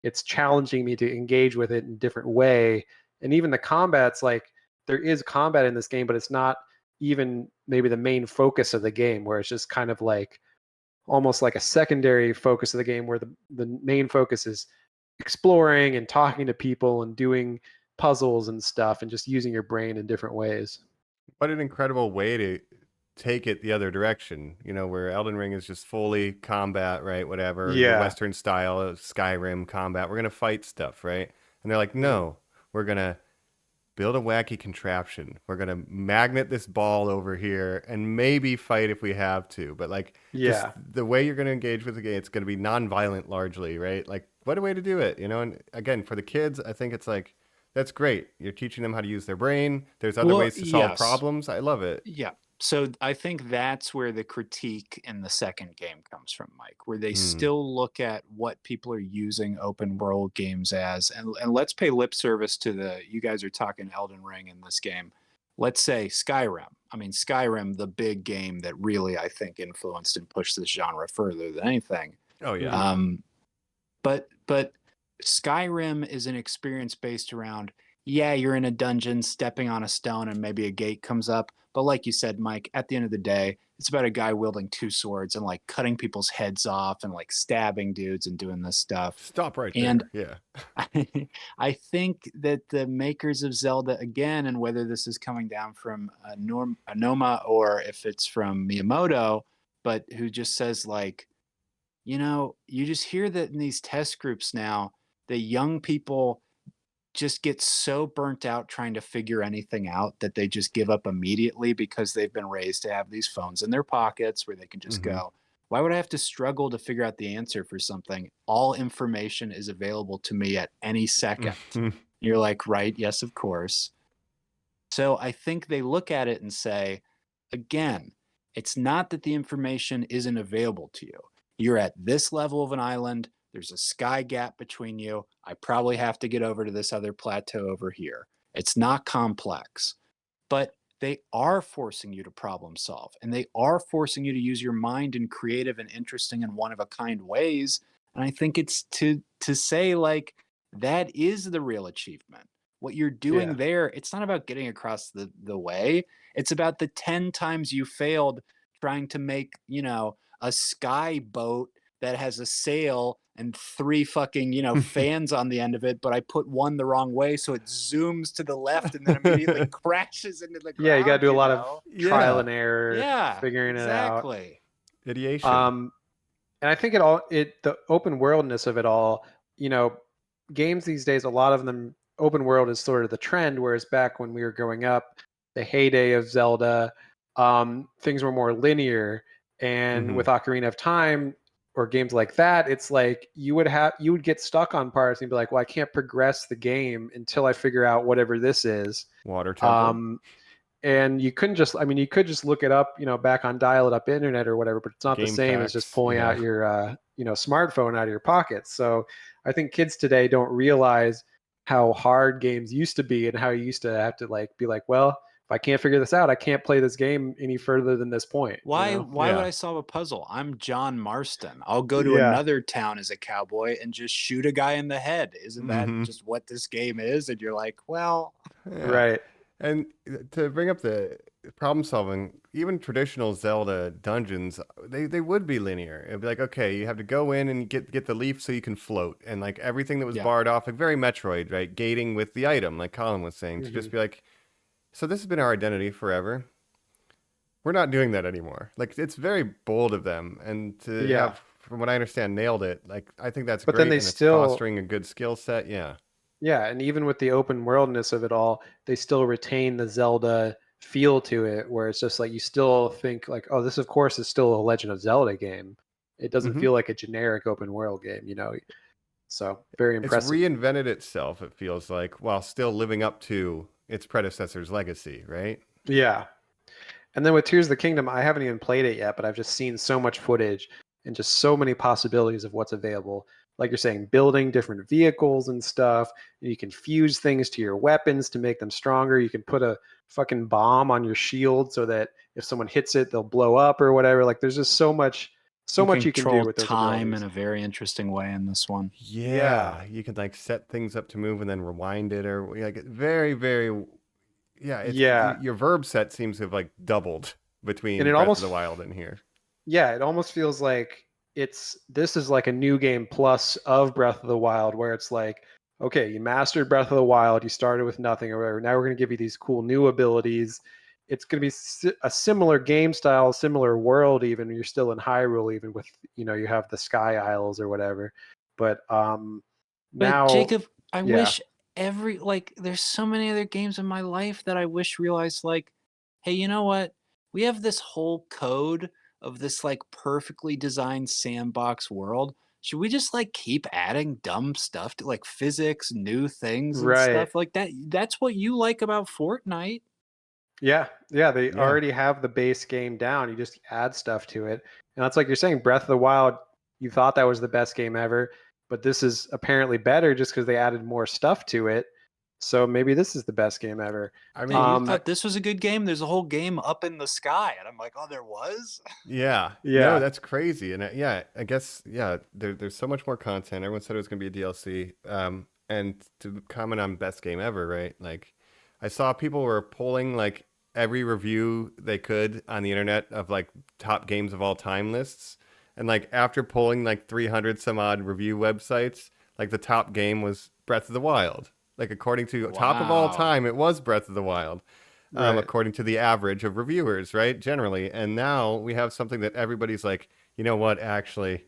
it's challenging me to engage with it in a different way. And even the combat's like, there is combat in this game, but it's not even maybe the main focus of the game, where it's just kind of like almost like a secondary focus of the game, where the main focus is exploring and talking to people and doing puzzles and stuff and just using your brain in different ways. What an incredible way to take it the other direction, where Elden Ring is just fully combat, right? Whatever, the Yeah. Western style of Skyrim combat. We're going to fight stuff, right? And they're like, Mhm. no, we're going to build a wacky contraption. We're going to magnet this ball over here and maybe fight if we have to. But like, just Yeah. the way you're going to engage with the game, it's going to be non-violent largely, right? Like, what a way to do it, And again, for the kids, I think it's like, that's great. You're teaching them how to use their brain. There's other Well, ways to solve yes. problems. I love it. Yeah. So I think that's where the critique in the second game comes from, Mike, where they still look at what people are using open world games as. And let's pay lip service to you guys are talking Elden Ring in this game. Let's say Skyrim. I mean, Skyrim, the big game that really, I think, influenced and pushed this genre further than anything. Oh, yeah. But Skyrim is an experience based around, yeah, you're in a dungeon stepping on a stone and maybe a gate comes up. But like you said, Mike, at the end of the day, it's about a guy wielding two swords and like cutting people's heads off and like stabbing dudes and doing this stuff. Stop right And there. Yeah. I think that the makers of Zelda, again, and whether this is coming down from Noma or if it's from Miyamoto, but who just says like, you just hear that in these test groups now, that young people just get so burnt out trying to figure anything out that they just give up immediately because they've been raised to have these phones in their pockets where they can just go, why would I have to struggle to figure out the answer for something? All information is available to me at any second. You're like, right, yes, of course. So I think they look at it and say, again, it's not that the information isn't available to you. You're at this level of an island. There's a sky gap between you. I probably have to get over to this other plateau over here. It's not complex, but they are forcing you to problem solve, and they are forcing you to use your mind in creative and interesting and one of a kind ways. And I think it's to say like that is the real achievement. What you're doing there, it's not about getting across the way. It's about the 10 times you failed trying to make, a sky boat that has a sail and 3 fucking, fans on the end of it, but I put one the wrong way, so it zooms to the left and then immediately crashes into the ground. Yeah, you got to do a lot of trial and error, Yeah, figuring it out. exactly. Ideation. And I think the open worldness of it all, games these days, a lot of them, open world is sort of the trend, whereas back when we were growing up, the heyday of Zelda, things were more linear. And with Ocarina of Time or games like that, it's like you would get stuck on parts and be like, well, I can't progress the game until I figure out whatever this is. Water temple. And you could just look it up, back on dial-it-up internet or whatever, but it's not the same as just pulling out your, smartphone out of your pocket. So I think kids today don't realize how hard games used to be and how you used to have to like be like, well, if I can't figure this out, I can't play this game any further than this point. Why would I solve a puzzle? I'm John Marston. I'll go to another town as a cowboy and just shoot a guy in the head. Isn't that just what this game is? And you're like, well, right. And to bring up the problem solving, even traditional Zelda dungeons, they would be linear. It'd be like, okay, you have to go in and get the leaf so you can float, and like everything that was barred off, like very Metroid, right? Gating with the item, like Colin was saying, to just be like, so this has been our identity forever. We're not doing that anymore. Like, it's very bold of them, and to have, from what I understand, nailed it. Like, I think that's great. Then they and still it's fostering a good skill set. Yeah. Yeah, and even with the open worldness of it all, they still retain the Zelda feel to it, where it's just like you still think like, oh, this of course is still a Legend of Zelda game. It doesn't feel like a generic open world game, So very impressive. It's reinvented itself, it feels like, while still living up to its predecessor's legacy, right? Yeah. And then with Tears of the Kingdom, I haven't even played it yet, but I've just seen so much footage and just so many possibilities of what's available. Like you're saying, building different vehicles and stuff. You can fuse things to your weapons to make them stronger. You can put a fucking bomb on your shield so that if someone hits it, they'll blow up or whatever. Like there's just so much You you can do control with those time abilities. in a very interesting way in this one. Yeah, you can like set things up to move and then rewind it, or like very, very. Yeah, it's Yeah. your verb set seems to have like doubled And between it Breath of almost the Wild and here. yeah, it almost feels like this is like a new game plus of Breath of the Wild, where it's like, okay, you mastered Breath of the Wild, you started with nothing or whatever. Now we're going to give you these cool new abilities. It's going to be a similar game style, similar world. Even you're still in Hyrule, even with you have the Sky Isles or whatever. But But now, Jacob, I yeah, wish there's so many other games in my life that I wish realized like, hey, you know what? We have this whole code of this like perfectly designed sandbox world. Should we just like keep adding dumb stuff to like physics, new things and right. stuff like that? That's what you like about Fortnite. Yeah, they Yeah. already have the base game down. You just add stuff to it. And that's like you're saying, Breath of the Wild, you thought that was the best game ever, but this is apparently better just because they added more stuff to it. So maybe this is the best game ever. I Hey, mean, you thought this was a good game? There's a whole game up in the sky. And I'm like, oh, there was? yeah, no, Yeah. that's crazy, and yeah, I guess there's so much more content. Everyone said it was gonna be a DLC. And to comment on best game ever, right? Like, I saw people were pulling like every review they could on the internet of like top games of all time lists, and like after pulling like 300 some odd review websites, like the top game was Breath of the Wild. Like according to top of all Wow. time, it was Breath of the Wild. Right. According to the average of reviewers, right? Generally. And now we have something that everybody's like, you know what, actually,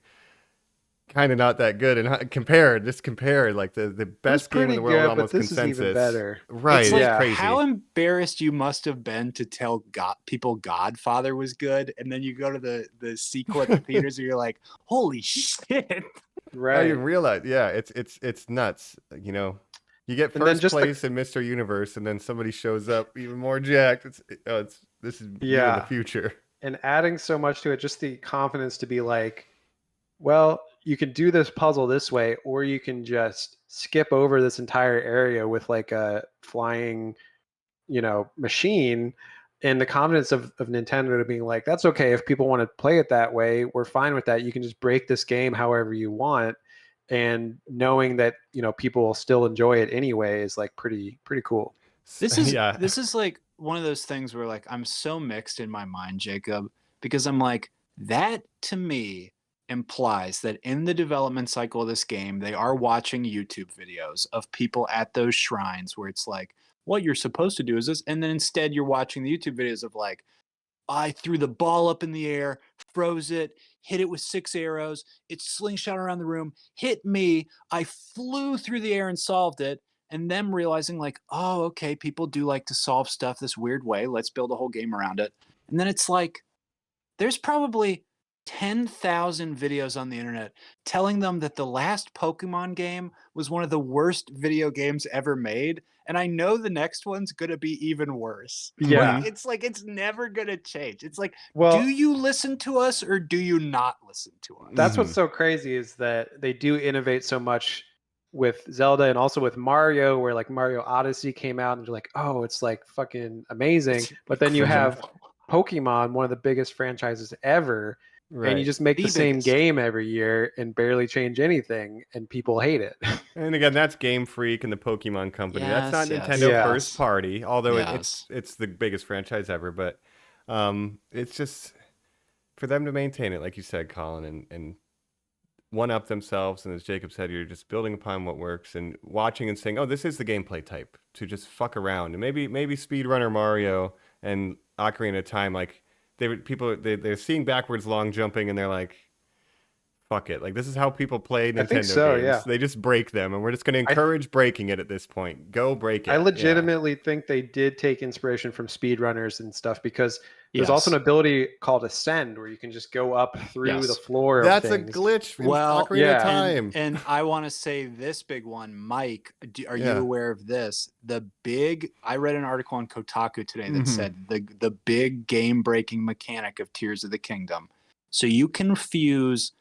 kind of not that good. And compared, like the It was best game in pretty the world, good, but almost this is even consensus. better. Right. It's It's like Yeah. how crazy. embarrassed you must have been to tell people Godfather was good, and then you go to the sequel at the theaters, and you're like, "Holy shit!" I Right. didn't realize. Yeah, it's nuts. You know, you get And then first just the place in Mr. Universe, and then somebody shows up even more jacked. It's this is you in the yeah, future. and adding so much to it, just the confidence to be like, well, you can do this puzzle this way, or you can just skip over this entire area with like a flying, machine. And the confidence of Nintendo to being like, that's okay if people want to play it that way, we're fine with that. You can just break this game however you want. And knowing that, people will still enjoy it anyway is like pretty cool. This is Yeah. this is like one of those things where like I'm so mixed in my mind, Jacob, because I'm like that to me implies that in the development cycle of this game, they are watching YouTube videos of people at those shrines where it's like, what you're supposed to do is this, and then instead you're watching the YouTube videos of like, I threw the ball up in the air, froze it, hit it with 6 arrows, it slingshot around the room, hit me, I flew through the air and solved it, and them realizing like, oh, okay, people do like to solve stuff this weird way. Let's build a whole game around it. And then it's like, there's probably 10,000 videos on the internet telling them that the last Pokemon game was one of the worst video games ever made. And I know the next one's going to be even worse. Yeah. Like it's never going to change. It's like, do Well, you listen to us or do you not listen to us? that's what's Mhm. so crazy is that they do innovate so much with Zelda and also with Mario, where like Mario Odyssey came out and you're like, oh, it's like fucking amazing. It's But then you have incredible. Pokemon, one of the biggest franchises ever, and you Right. just make the The same biggest. game every year and barely change anything, and people hate it. And again, that's Game Freak and the Pokemon Company. That's not Yes, Nintendo Yeah. first party, although yes. it's the biggest franchise ever. But it's just for them to maintain it, like you said, Colin, and one up themselves. And as Jacob said, you're just building upon what works and watching and saying, "Oh, this is the gameplay type to just fuck around." And maybe Speedrunner Mario and Ocarina of Time, like they're seeing backwards long jumping, and they're like, fuck it. Like this is how people play I think Nintendo so, games. yeah. They just break them, and we're just going to I encourage breaking it at this point. Go break it. I Yeah. legitimately think they did take inspiration from speedrunners and stuff because there's also an Yes. ability called Ascend where you can just go up through the Yes. floor of That's a things. glitch in Well, Ocarina yeah. of Time. And I want to say this big one, Mike. Are Yeah. you aware of this? I read an article on Kotaku today that Mhm. said the big game breaking mechanic of Tears of the Kingdom. So you can fuse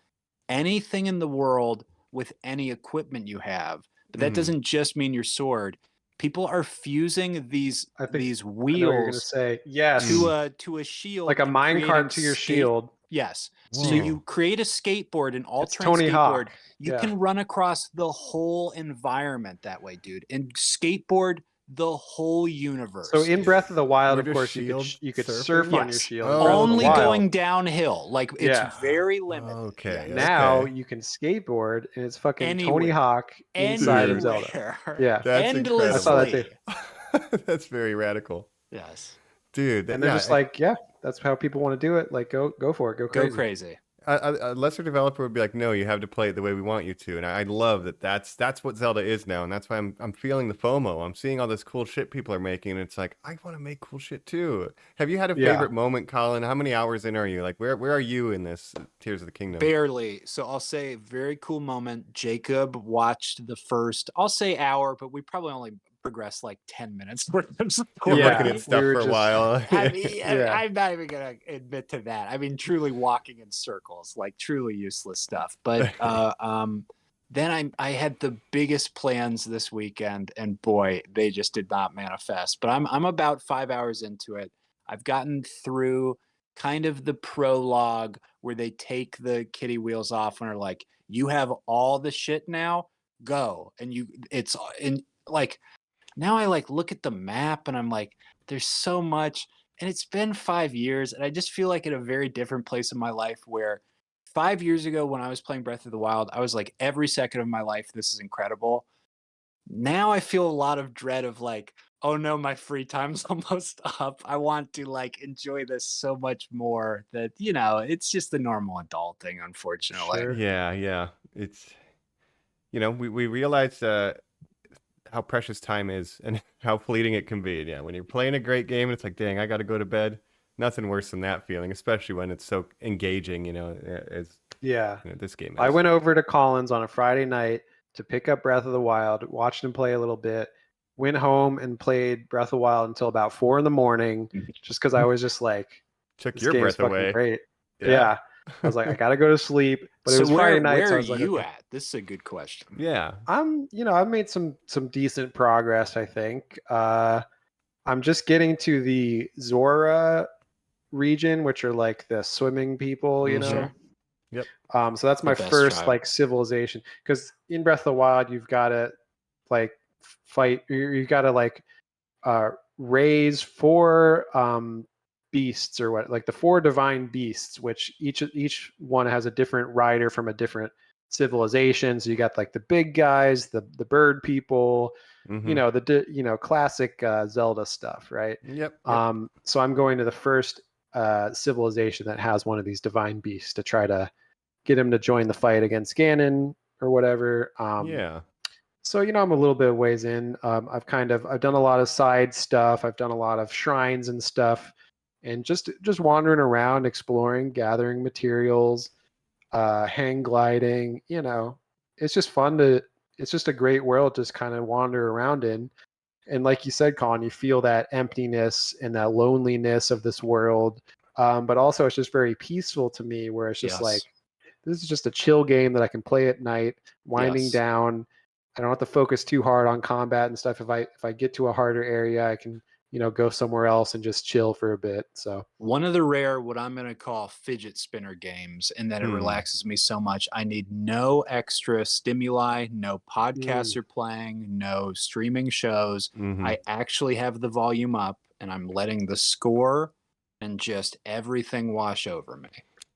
anything in the world with any equipment you have, but that Mhm. doesn't just mean your sword. People are fusing these I think these I know what you're gonna wheels say. Yes. to a shield, Like a and minecart creating to your shield. Yes. So Whoa. you create a skateboard, an It's all-terrain Tony skateboard. Hawk. You Yeah. can run across the whole environment that way, dude, and skateboard the whole universe. So in Breath of the Wild, You're of just course, shield you could surfing? surf on your Yes. shield. In Breath of the Only Wild. going downhill. Like it's Yeah. very limited. Okay. Yes. Now okay. you can skateboard and it's fucking Tony Anywhere. Hawk inside of Zelda. Anywhere. Yeah. That's Endlessly. I saw that too. That's very radical, Yes. dude. And they're just like, yeah, that's how people want to do it. Like, go for it. Go crazy. Go crazy. a lesser developer would be like, no, you have to play it the way we want you to. And I love that. That's what Zelda is now, and that's why I'm feeling the FOMO. I'm seeing all this cool shit people are making, and it's like I want to make cool shit too. Have you had a favorite moment, Colin? How many hours in are you? Like, where are you in this Tears of the Kingdom? Barely. So I'll say very cool moment. Jacob watched the first, I'll say hour, but we probably only progressed like 10 minutes worth of story. You're looking at stuff we were for a just- while. I mean, Yeah. I'm not even gonna admit to that. I mean, truly walking in circles, like truly useless stuff. But then I had the biggest plans this weekend, and boy, they just did not manifest. But I'm about 5 hours into it. I've gotten through kind of the prologue where they take the kiddie wheels off and are like, "You have all the shit now, go." And it's in like. Now I like look at the map and I'm like, there's so much, and it's been 5 years, and I just feel like at a very different place in my life where 5 years ago when I was playing Breath of the Wild, I was like, every second of my life, this is incredible. Now I feel a lot of dread of like, oh no, my free time's almost up. I want to like enjoy this so much more that, it's just the normal adult thing, unfortunately. Sure. Yeah. It's, we realize how precious time is and how fleeting it can be. Yeah, when you're playing a great game and it's like, dang, I got to go to bed. Nothing worse than that feeling, especially when it's so engaging, as this game is. I went over to Colin's on a Friday night to pick up Breath of the Wild, watched him play a little bit, went home and played Breath of the Wild until about 4 a.m, just because I was just like, Took this your game's breath fucking away. great. Yeah. I was like, I gotta go to sleep. But it was Friday night, where so I are was like, you okay. at? This is a good question. Yeah. I've made some decent progress, I think. I'm just getting to the Zora region, which are like the swimming people, Sure. Yep. So that's my best first tribe. like civilization, because in Breath of the Wild you've got to like fight, you've got to like raise 4 beasts, or what, like the 4 divine beasts, which each one has a different rider from a different civilization. So you got like the big guys, the bird people, Mhm. classic Zelda stuff, right? Yep. So I'm going to the first civilization that has one of these divine beasts to try to get him to join the fight against Ganon or whatever. Yeah. So I'm a little bit of ways in. I've done a lot of side stuff. I've done a lot of shrines and stuff, and just wandering around, exploring, gathering materials, hang gliding. It's just fun to. It's just a great world to just kind of wander around in. And like you said, Colin, you feel that emptiness and that loneliness of this world. But also, it's just very peaceful to me, where it's just like, this is just a chill game that I can play at night, winding down. I don't have to focus too hard on combat and stuff. If I get to a harder area, I can go somewhere else and just chill for a bit. So one of the rare, what I'm going to call fidget spinner games, in that it relaxes me so much. I need no extra stimuli, no podcasts are playing, no streaming shows. I actually have the volume up and I'm letting the score and just everything wash over me.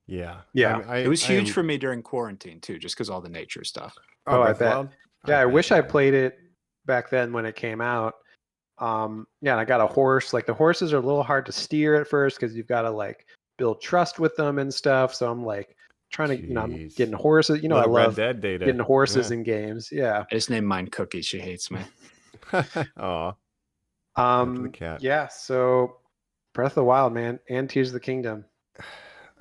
Yeah. It was huge for me during quarantine too, just because all the nature stuff. I bet. Yeah, I wish I played it back then when it came out. And I got a horse. Like, the horses are a little hard to steer at first because you've got to like build trust with them and stuff. So I'm like trying to, I'm Jeez. getting horses. I Little Red love Dead data. getting horses Yeah. in games. Yeah. I just named mine Cookie. She hates me. Aw. After the cat. Yeah. So Breath of the Wild, man, and Tears of the Kingdom.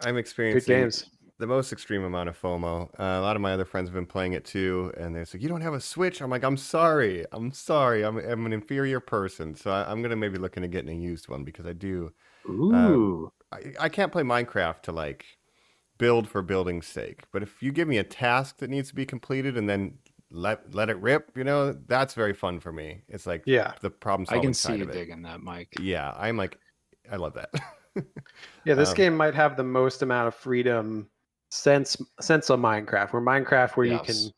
I'm Good experiencing games. the most extreme amount of FOMO. A lot of my other friends have been playing it too, and they're like, "You don't have a Switch?" I'm like, "I'm sorry. I'm sorry. I'm an inferior person, so I'm gonna maybe look into getting a used one because I do. Ooh. I can't play Minecraft to like build for building's sake, but if you give me a task that needs to be completed and then let it rip, that's very fun for me. It's like Yeah. the problem I solving can see side you of it. digging that, Mike. Yeah, I'm like, I love that. Yeah, this Um, game might have the most amount of freedom sense of Minecraft. Where you Yes. can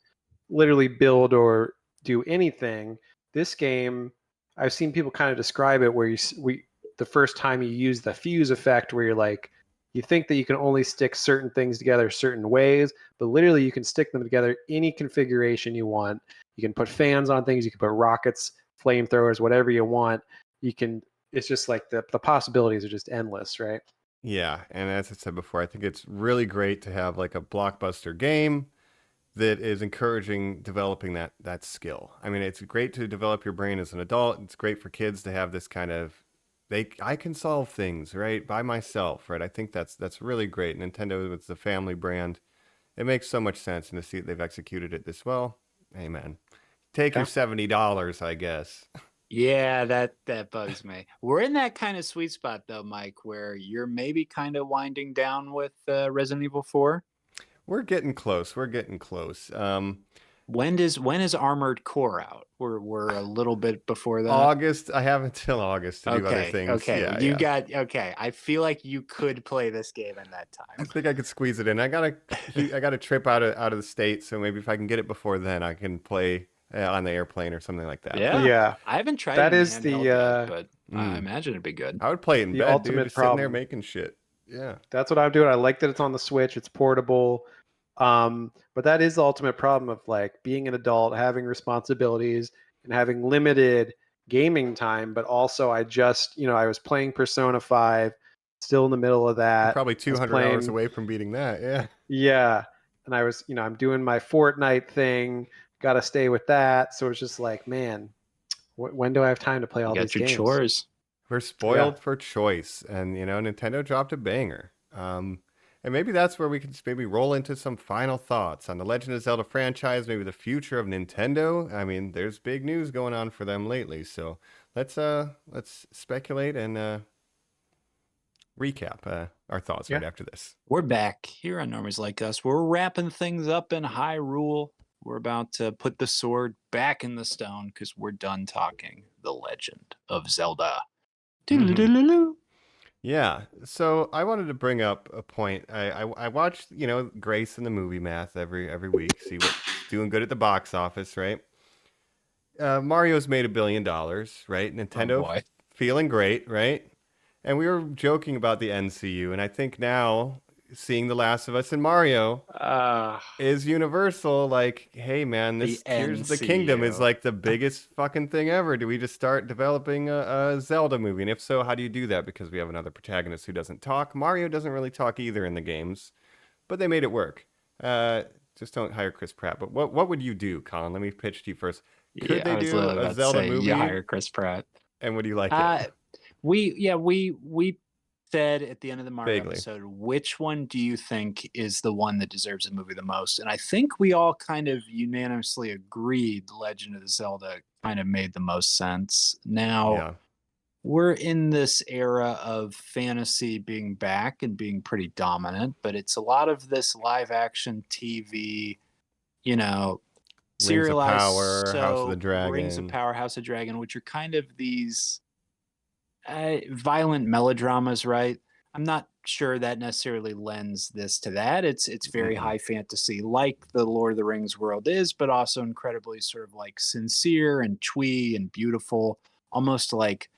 literally build or do anything. This game, I've seen people kind of describe it where the first time you use the fuse effect, where you're like, you think that you can only stick certain things together certain ways, but literally you can stick them together any configuration you want. You can put fans on things, you can put rockets, flamethrowers, whatever you want. You can. It's just like the possibilities are just endless, right? Yeah, and as I said before, I think it's really great to have like a blockbuster game that is encouraging developing that skill. I mean, it's great to develop your brain as an adult. It's great for kids to have this kind of I can solve things, right, by myself, right? I think that's really great. Nintendo with the family brand, it makes so much sense, and to see that they've executed it this well, amen. Take your Yeah. $70, I guess. Yeah, that bugs me. We're in that kind of sweet spot though, Mike, where you're maybe kind of winding down with Resident Evil 4. We're getting close. We're getting close. When is Armored Core out? We're a little bit before that. August. I have until August to do other things. Okay. Yeah. Okay. I feel like you could play this game in that I time. think I could squeeze it in. I got a trip out of the state, so maybe if I can get it before then, I can play on the airplane or something like that. Yeah. Yeah. I haven't tried That it in is the, handheld yet, but I imagine it'd be good. I would play it in The bed, dude. ultimate Just sitting there problem. making shit. Yeah. That's what I'm doing. I like that it's on the Switch. It's portable. But that is the ultimate problem of like being an adult, having responsibilities, and having limited gaming time. But also, I was playing Persona 5, still in the middle of You're that. probably I was 200 hours playing, away from beating that. Yeah. yeah. And I'm doing my Fortnite thing. Got to stay with that. So it's just like, man, when do I have time to play all You got these your games? chores. We're spoiled for choice, and Nintendo dropped a banger. And maybe that's where we could just maybe roll into some final thoughts on the Legend of Zelda franchise, maybe the future of Nintendo. I mean, there's big news going on for them lately, so let's speculate and recap our thoughts right after this. We're back here on Normies Like Us. We're wrapping things up in Hyrule. We're about to put the sword back in the stone because we're done talking The Legend of Zelda. Doodle-doodle-doo. Yeah, so I wanted to bring up a point. I watched, Grace and the Movie Math every week, see what's doing good at the box office, right? Mario's made $1 billion, right? Nintendo boy. feeling great, right? And we were joking about the NCU, and I think now seeing The Last of Us and Mario is universal. Like, hey man, this Tears of the Kingdom is like the biggest fucking thing ever. Do we just start developing a Zelda movie? And if so, how do you do that? Because we have another protagonist who doesn't talk. Mario doesn't really talk either in the games, but they made it work. Just don't hire Chris Pratt. But what would you do, Colin? Let me pitch to you first. Could they do a Zelda movie? You hire Chris Pratt. And would you like it? We said at the end of the Mario Vaguely. episode, which one do you think is the one that deserves a movie the most? And I think we all kind of unanimously agreed The Legend of Zelda kind of made the most sense. Now, we're in this era of fantasy being back and being pretty dominant, but it's a lot of this live action TV, Rings of serialized Power, House of the Dragon. Rings of Power, House of Dragon, which are kind of these violent melodramas, right? I'm not sure that necessarily lends this to that. It's very high fantasy, like the Lord of the Rings world is, but also incredibly sort of like sincere and twee and beautiful, almost like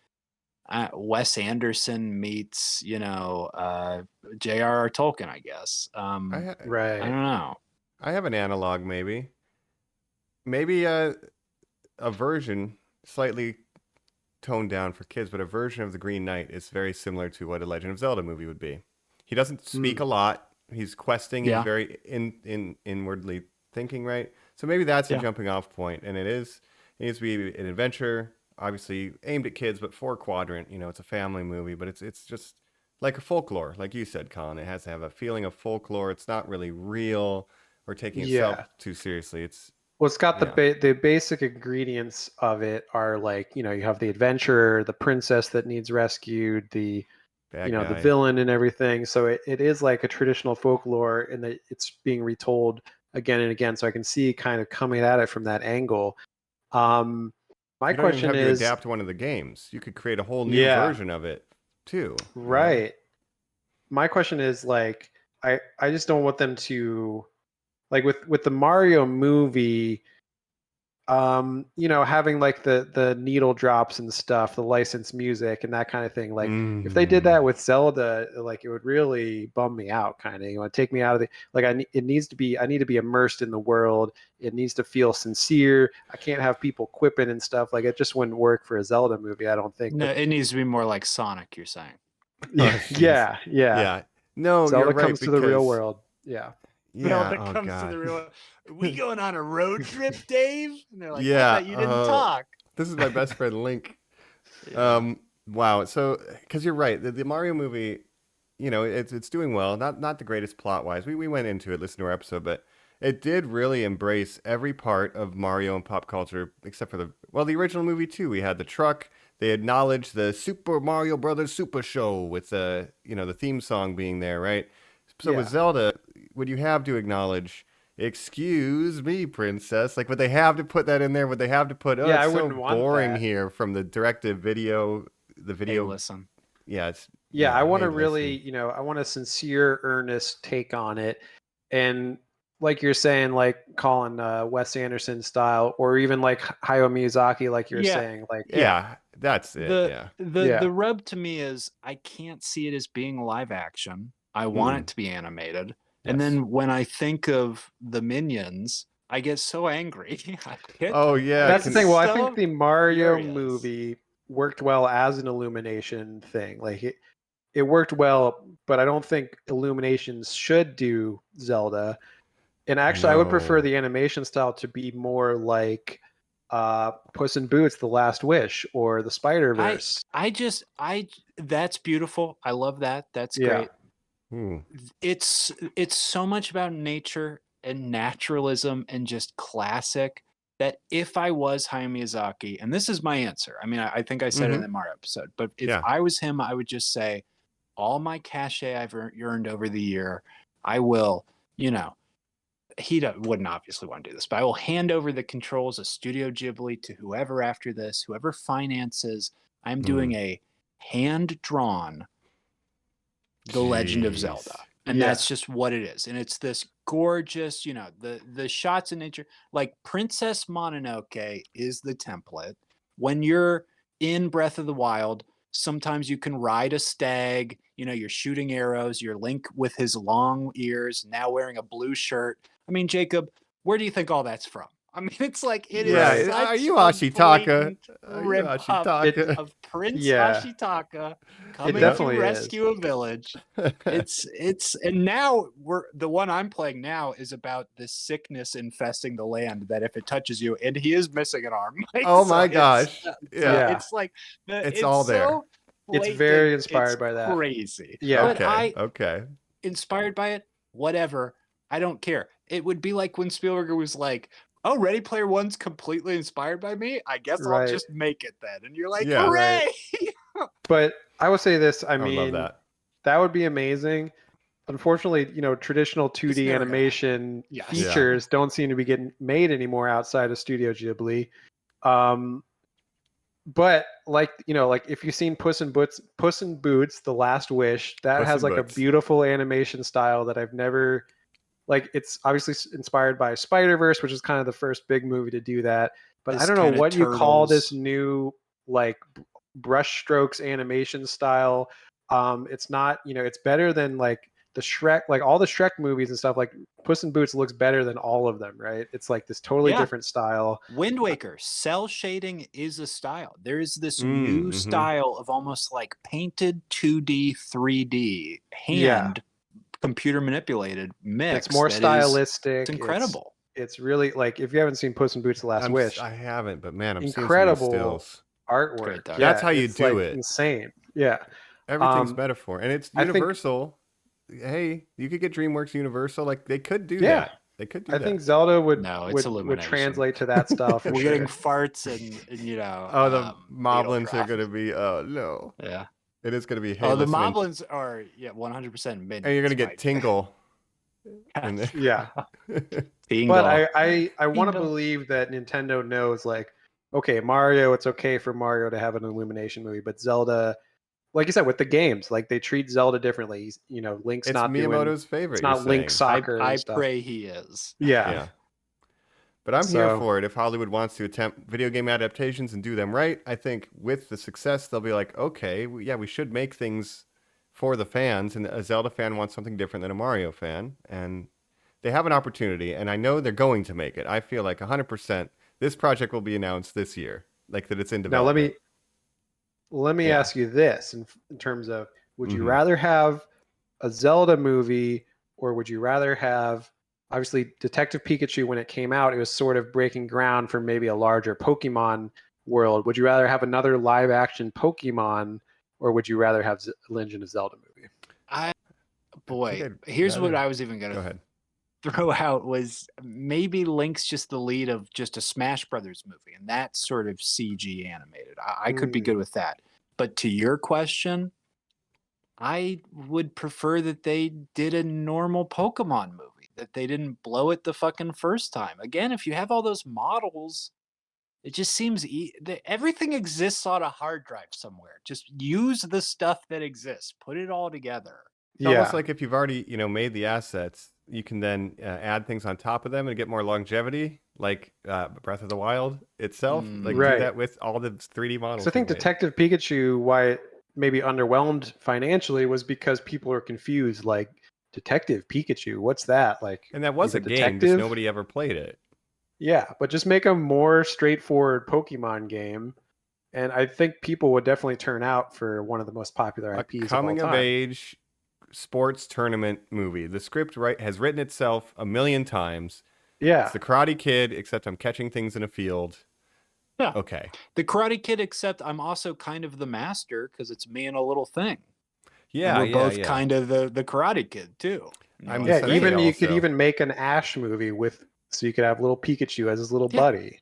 Wes Anderson meets, J.R.R. Tolkien, I guess. Right. I don't know. I have an analog, maybe a version slightly toned down for kids, but a version of the Green Knight is very similar to what a Legend of Zelda movie would be. He doesn't speak a lot. He's questing. Yeah. He's very inwardly thinking, right? So maybe that's a Yeah. jumping off point, and it needs to be an adventure, obviously aimed at kids, but 4-quadrant. You know, it's a family movie, but it's just like a folklore, like you said, Colin. It has to have a feeling of folklore. It's not really real or taking itself Yeah. too seriously. It's Well, it's got yeah, the basic ingredients of it are like, you have the adventurer, the princess that needs rescued, the bad the guy. villain and everything. So it is like a traditional folklore in that it's being retold again and again. So I can see kind of coming at it from that angle. Um, my You don't even question have to is, adapt one of the games. You could create a whole new yeah, version of it too. You know? right. My question is like, I just don't want them to like with the Mario movie, having like the needle drops and stuff, the licensed music and that kind of thing. Like if they did Mm. that with Zelda, like it would really bum me out kind of. Take me out of the like I need to be immersed in the world. It needs to feel sincere. I can't have people quipping and stuff. Like it just wouldn't work for a Zelda movie, I don't think. No, But it needs to be more like Sonic, you're saying. Oh, yeah, jeez. yeah. Yeah. No, you're Zelda right comes to the real because world. Yeah. No, yeah. that Oh comes to God. the real. We going on a road trip, Dave? And they're like, I Yeah. thought you didn't talk. This is my best friend Link. Yeah. Wow. So, because you're right, the Mario movie, it's doing well. Not the greatest plot wise. We went into it, listened to our episode, but it did really embrace every part of Mario and pop culture, except for the original movie too. We had the truck. They acknowledged the Super Mario Brothers Super Show with the theme song being there, right? So with Yeah. Zelda, would you have to acknowledge? Excuse me, princess. Like, would they have to put that in there? Would they have to put? Oh, Yeah, I it's so wouldn't want boring that. here from the directive video. The Hey, video, listen. yeah, it's Yeah, I want Hey, to really, listen. I want a sincere, earnest take on it. And like you're saying, like Colin, Wes Anderson style, or even like Hayao Miyazaki, like you're Yeah. saying, like, Yeah, that's it. The Yeah. the yeah, the rub to me is I can't see it as being live action. I want it to be animated. And Yes. then when I think of the Minions, I get so angry. Oh yeah. I that's get the thing. Well, I think so the Mario furious. movie worked well as an Illumination thing. Like it worked well, but I don't think Illuminations should do Zelda. And actually, I would prefer No. the animation style to be more like Puss in Boots: The Last Wish or the Spider I Verse. I just I That's beautiful. I love that. That's Yeah, great. Hmm. It's so much about nature and naturalism and just classic that if I was Hayao Miyazaki, and this is my answer. I mean, I think I said it in Mm-hmm. the Mario episode, but if Yeah. I was him, I would just say, all my cachet I've earned over the year, I will, you know, wouldn't obviously want to do this, but I will hand over the controls of Studio Ghibli to whoever after this, whoever finances. I'm doing Hmm. a hand drawn The Legend of Jeez. Zelda. And yeah, that's just what it is. And it's this gorgeous, the shots in nature. Like Princess Mononoke is the template. When you're in Breath of the Wild, sometimes you can ride a stag, you're shooting arrows, you're Link with his long ears, now wearing a blue shirt. I mean, Jacob, where do you think all that's from? I mean, it's like it is right. Yeah. Are such you a Ashitaka? blatant Are you rip-off It, Ashitaka? of Prince yeah, Ashitaka it coming to definitely is. rescue a village. And now the one I'm playing now is about this sickness infesting the land that if it touches you, and he is missing an arm. Like, Oh so my gosh. so Yeah. Yeah, it's like It's it's all there. so it's blatant, very it's inspired by that. crazy. Yeah, But Okay. I Okay. inspired by it, whatever. I don't care. It would be like when Spielberg was like, "Oh, Ready Player One's completely inspired by me. I guess I'll right, just make it then." And you're like, Yeah. right. "Hooray!" But I would say this. I I would love mean, that. that would be amazing. Unfortunately, traditional It's 2D never gonna happen. animation Yes. Yeah. features don't seem to be getting made anymore outside of Studio Ghibli. But like if you've seen Puss in Boots, The Last Wish, that Puss has in like a Boots. beautiful animation style that I've never like. It's obviously inspired by Spider Verse, which is kind of the first big movie to do that. But I This don't know kind of what you call this turtles. new like brush strokes animation style. It's not, it's better than like the Shrek, like all the Shrek movies and stuff. Like Puss in Boots looks better than all of them, right? It's like this totally Yeah. different style. Wind Waker, cell shading is a style. There is this new Mm-hmm. style of almost like painted 2D, 3D Yeah. hand computer manipulated mix. It's more that is- stylistic. It's incredible. It's really like if you haven't seen Puss in Boots: The Last Wish, I haven't, but man, I'm incredible seeing some of these stills. artwork. though. Yeah, That's how you it's, do like, it. Insane. Yeah. Everything's metaphor, and it's I think- Universal. Hey, you could get DreamWorks Universal. Like they could do Yeah. that. They could do I that. think Zelda would No, it's would Illumination. translate to that style for We're sure. getting farts and you know. Oh, the Moblins are Beetlecraft. going to be. Oh no, Yeah. it is going to be. Hey, Oh, the listen, Moblins are 100% minions. and you're going to get Mike. Tingle. in there. Yeah. Tingle. But I want to Tingle. believe that Nintendo knows, like, okay, Mario, it's okay for Mario to have an Illumination movie, but Zelda, like you said, with the games, like they treat Zelda differently. You know, Link's It's not Miyamoto's favorite. it's not you're Link saying. Soccer. I and stuff. pray he is. Yeah. Yeah. But I'm here So- for it. If Hollywood wants to attempt video game adaptations and do them right, I think with the success, they'll be like, okay, we should make things for the fans. And a Zelda fan wants something different than a Mario fan. And they have an opportunity. And I know they're going to make it. I feel like 100% this project will be announced this year. Like that it's in Now development. let me Yeah. ask you this in terms of, would you Mhm. rather have a Zelda movie, or would you rather have, obviously, Detective Pikachu, when it came out, it was sort of breaking ground for maybe a larger Pokemon world. Would you rather have another live action Pokemon, or would you rather have Legend of Zelda movie? Boy, I'd here's what rather- I was even going Go to ahead. throw out was maybe Link's just the lead of just a Smash Brothers movie, and that's sort of CG animated. I could be good with that. But to your question, I would prefer that they did a normal Pokemon movie, that they didn't blow it the fucking first time. Again, if you have all those models, it just seems that everything exists on a hard drive somewhere. Just use the stuff that exists, put it all together. It's almost like if you've already, made the assets, you can then add things on top of them and get more longevity, like Breath of the Wild itself. Like Right. do that with all the 3D models. So I think we made. Detective Pikachu, why it maybe underwhelmed financially, was because people are confused. Like, Detective Pikachu, what's that? Like, And that was he's a a game, just detective? nobody ever played it. yeah, but just make a more straightforward Pokemon game, and I think people would definitely turn out for one of the most popular A IPs coming of all of time. age sports tournament movie. The script has written itself a million times. Yeah, It's the Karate Kid, except I'm catching things in a field. Yeah. Okay. The Karate Kid, except I'm also kind of the master because it's me and a little thing. Yeah, And we're both kind of the Karate Kid too. You I'm know, the yeah. sensei Even you could also. even make an Ash movie so you could have little Pikachu as his little Yeah. buddy.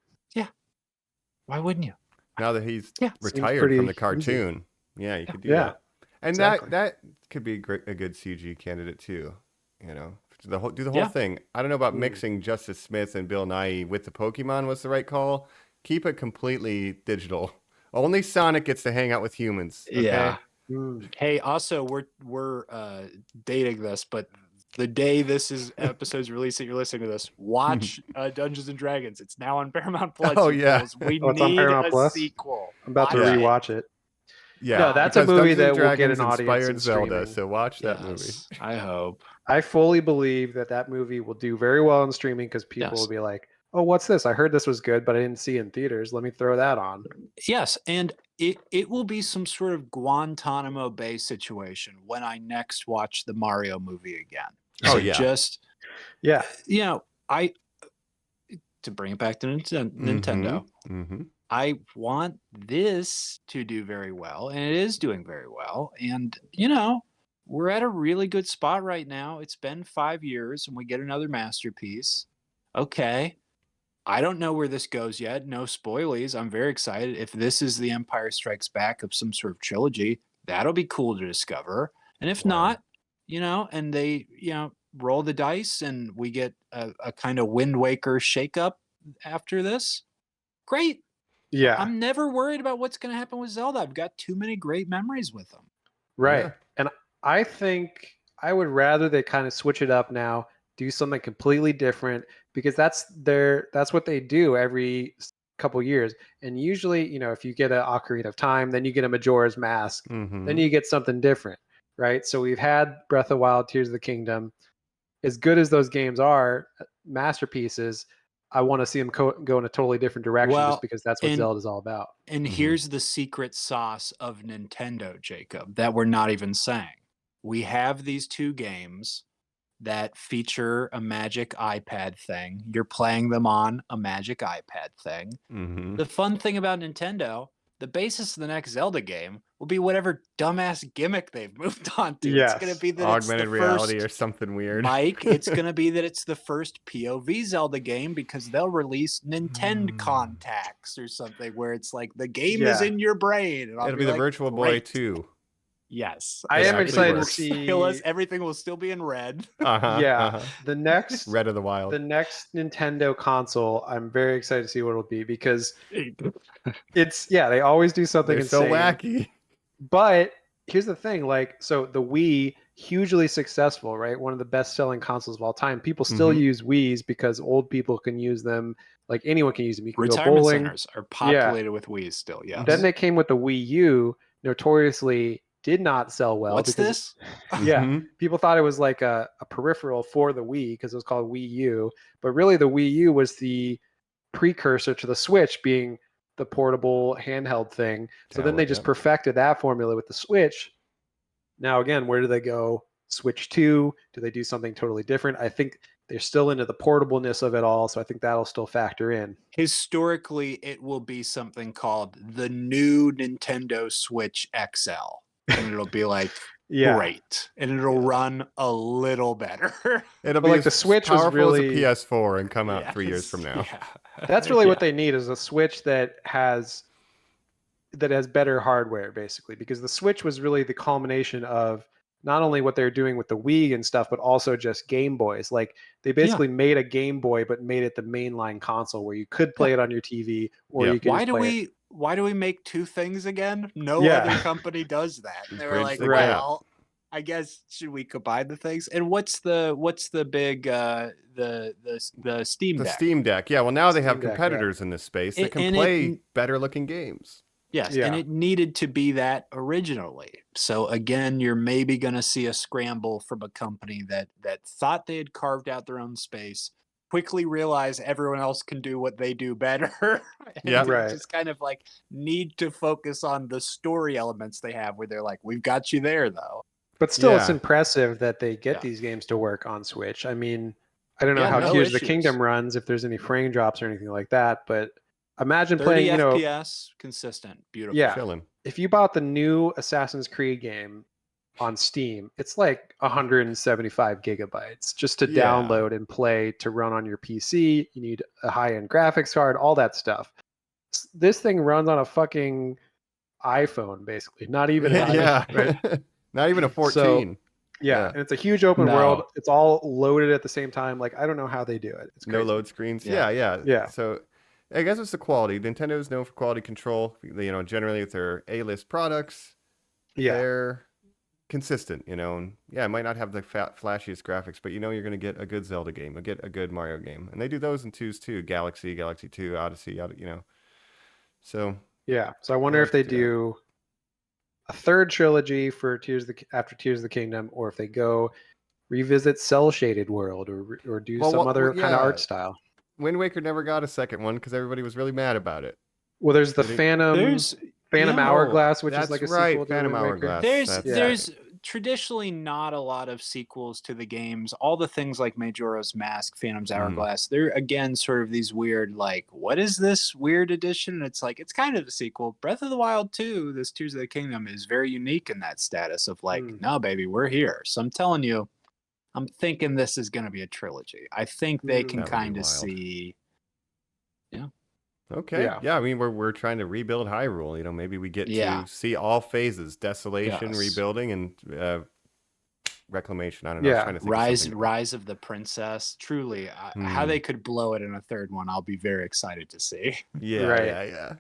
why wouldn't you? Now that he's Yeah. Seems retired pretty from the easy. cartoon. Yeah, you could do Yeah, that. And exactly. that could be a good CG candidate too. Do the whole Yeah. thing. I don't know about Mm. mixing Justice Smith and Bill Nye with the Pokemon was the right call. Keep it completely digital. Only Sonic gets to hang out with humans. Okay? Yeah. Mm. Hey, also we're dating this, but the day this episode's released that you're listening to this, watch Dungeons and Dragons. It's now on Paramount Plus. Oh, you yeah. fools. We Oh, it's on need Paramount a Plus? sequel. I'm about to Watch it. rewatch it. Yeah. No, that's a because movie Dungeons that and will get an Dragons audience inspired in Zelda, streaming. so watch that movie. Yes, I hope. I fully believe that movie will do very well in streaming because people Yes. will be like, "Oh, what's this? I heard this was good, but I didn't see it in theaters. Let me throw that on." Yes, and it will be some sort of Guantanamo Bay situation when I next watch the Mario movie again. Oh, So yeah. just Yeah, to bring it back to Nintendo. Mm-hmm. I want this to do very well, and it is doing very well. And, we're at a really good spot right now. It's been 5 years, and we get another masterpiece. Okay. I don't know where this goes yet. No spoilies. I'm very excited. If this is the Empire Strikes Back of some sort of trilogy, that'll be cool to discover. And if Wow. not, and they, roll the dice and we get a kind of Wind Waker shakeup after this, great. yeah, I'm never worried about what's going to happen with Zelda. I've got too many great memories with them. right. Yeah. And I think I would rather they kind of switch it up now, do something completely different, because that's what they do every couple years. And usually, if you get an Ocarina of Time, then you get a Majora's Mask, Mm-hmm. then you get something different, right? So we've had Breath of the Wild, Tears of the Kingdom. As good as those games are, masterpieces, I want to see them go in a totally different direction, Well, just because that's what and- Zelda's all about. And Mhm. here's the secret sauce of Nintendo, Jacob, that we're not even saying. We have these two games. that feature a magic iPad thing. You're playing them on a magic iPad thing. Mm-hmm. The fun thing about Nintendo, the basis of the next Zelda game will be whatever dumbass gimmick they've moved on to. It's going to Yes. be that Augmented it's the reality first, or something weird. Mike, it's going to be that it's the first POV Zelda game because they'll release Nintendo contacts or something where it's like the game is Yeah. in your brain. And I'll It'll be the like, Virtual Boy "Great." 2. Yes. I It am actually excited works. to see. Everything will still be in red. Uh-huh. Yeah, Uh-huh. the next Red of the Wild. the next Nintendo console, I'm very excited to see what it'll be because they always do something They're so insane. wacky. But here's the thing, like, so the Wii, hugely successful, right? One of the best-selling consoles of all time. People still Mhm. use Wiis because old people can use them. Like anyone can use them. You can go Retirement bowling. centers are populated with Wii's still. Yes. Then they came with the Wii U, notoriously did not sell well. What's because this? Yeah, Mhm. people thought it was like a peripheral for the Wii because it was called Wii U, but really the Wii U was the precursor to the Switch being the portable handheld thing. So then they Tablet, just yep. perfected that formula with the Switch. Now again, where do they go? Switch 2? Do they do something totally different? I think they're still into the portableness of it all, so I think that'll still factor in. Historically, it will be something called the new Nintendo Switch XL. And it'll be like Yeah. great. And it'll run a little better. It'll But be like as the Switch was powerful really- as a PS4 and come out 3 years Yes, from now. yeah. That's really what Yeah. they need is a Switch that has better hardware, basically, because the Switch was really the culmination of not only what they're doing with the Wii and stuff, but also just Game Boys. Like they basically made a Game Boy, but made it the mainline console where you could play it on your TV or Yeah. you could Why just do play it. why do we make two things again? No Yeah. other company does that. They were Bridge like, the Right. gap. well, I guess should we combine the things? And what's the big the Steam The Deck? Steam Deck. Yeah, well, now they have Steam Deck, yeah. competitors in this space that And- can and play it- better looking games. Yes, Yeah. and it needed to be that originally. So again, you're maybe going to see a scramble from a company that thought they had carved out their own space, quickly realize everyone else can do what they do better. And Yeah. they Right. just kind of like need to focus on the story elements they have where they're like, we've got you there though. But still, it's Yeah. impressive that they get Yeah. these games to work on Switch. I mean, I don't know Yeah, how no Tears of the issues. Kingdom runs, if there's any frame drops or anything like that, but imagine 30 playing, FPS, consistent, beautiful. Yeah. Chilling. if you bought the new Assassin's Creed game on Steam, it's like 175 gigabytes just to Yeah. download and play to run on your PC. You need a high-end graphics card, all that stuff. This thing runs on a fucking iPhone, basically. Not even an Yeah. iPhone, right? Not even a 14. Yeah, Yeah. and it's a huge open No. world. It's all loaded at the same time. Like I don't know how they do it. It's No crazy. load screens. Yeah. Yeah. So I guess it's the quality. Nintendo is known for quality control. Generally with their A-list products, Yeah, they're consistent, and it might not have the flashiest graphics, but you're going to get a good Zelda game, get a good Mario game. And they do those in twos too. Galaxy 2, Odyssey, So, yeah. So I wonder Yeah, if they yeah. do a third trilogy for after Tears of the Kingdom, or if they go revisit Cell Shaded World, or do Well, some other kind yeah. of art style. Wind Waker never got a second one because everybody was really mad about it. Well, there's the Did it- Phantom yeah. Hourglass, which That's is like a right, sequel to Phantom Wind Waker. Hourglass. There's That's- traditionally not a lot of sequels to the games. All the things like Majora's Mask, Phantom's Hourglass, they're again sort of these weird, like, what is this weird edition? And it's like, it's kind of a sequel. Breath of the Wild 2, this Tears of the Kingdom, is very unique in that status of like, no, baby, we're here. So I'm telling you, I'm thinking this is going to be a trilogy. I think they can That would be kind of wild. see. Okay. Yeah. Yeah. I mean, we're trying to rebuild Hyrule. Maybe we get Yeah. to see all phases: desolation, Yes. rebuilding, and reclamation. I don't know. I was Yeah. trying to think of something. Rise of the Princess. Truly, how they could blow it in a third one, I'll be very excited to see. Yeah. Right. Yeah.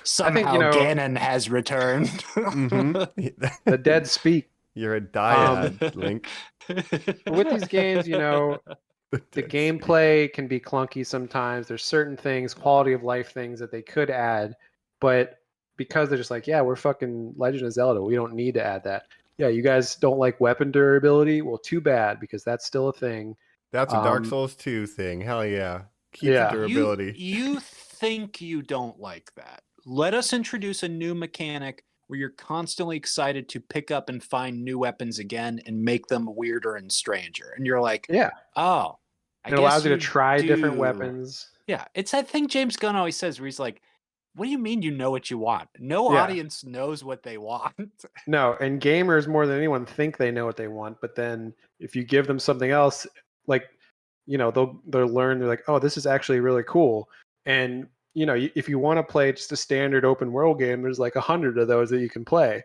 Somehow Ganon has returned. Mm-hmm. The dead speak. You're a dyad, Link. But with these games, the gameplay can be clunky sometimes. There's certain things, quality of life things that they could add, but because they're just like, yeah, we're fucking Legend of Zelda, we don't need to add that. Yeah, you guys don't like weapon durability? Well, too bad, because that's still a thing. That's a Dark Souls 2 thing. Hell yeah. Keep Yeah. the durability. You think you don't like that. Let us introduce a new mechanic where you're constantly excited to pick up and find new weapons again and make them weirder and stranger. And you're like, Yeah. oh, I It guess allows you to you try different do. weapons. Yeah, it's that thing James Gunn always says where he's like, what do you mean you know what you want? No Yeah. audience knows what they want. No, and gamers more than anyone think they know what they want, but then if you give them something else, like they'll learn. They're like, oh, this is actually really cool. And if you want to play just a standard open world game, there's like 100 of those that you can play.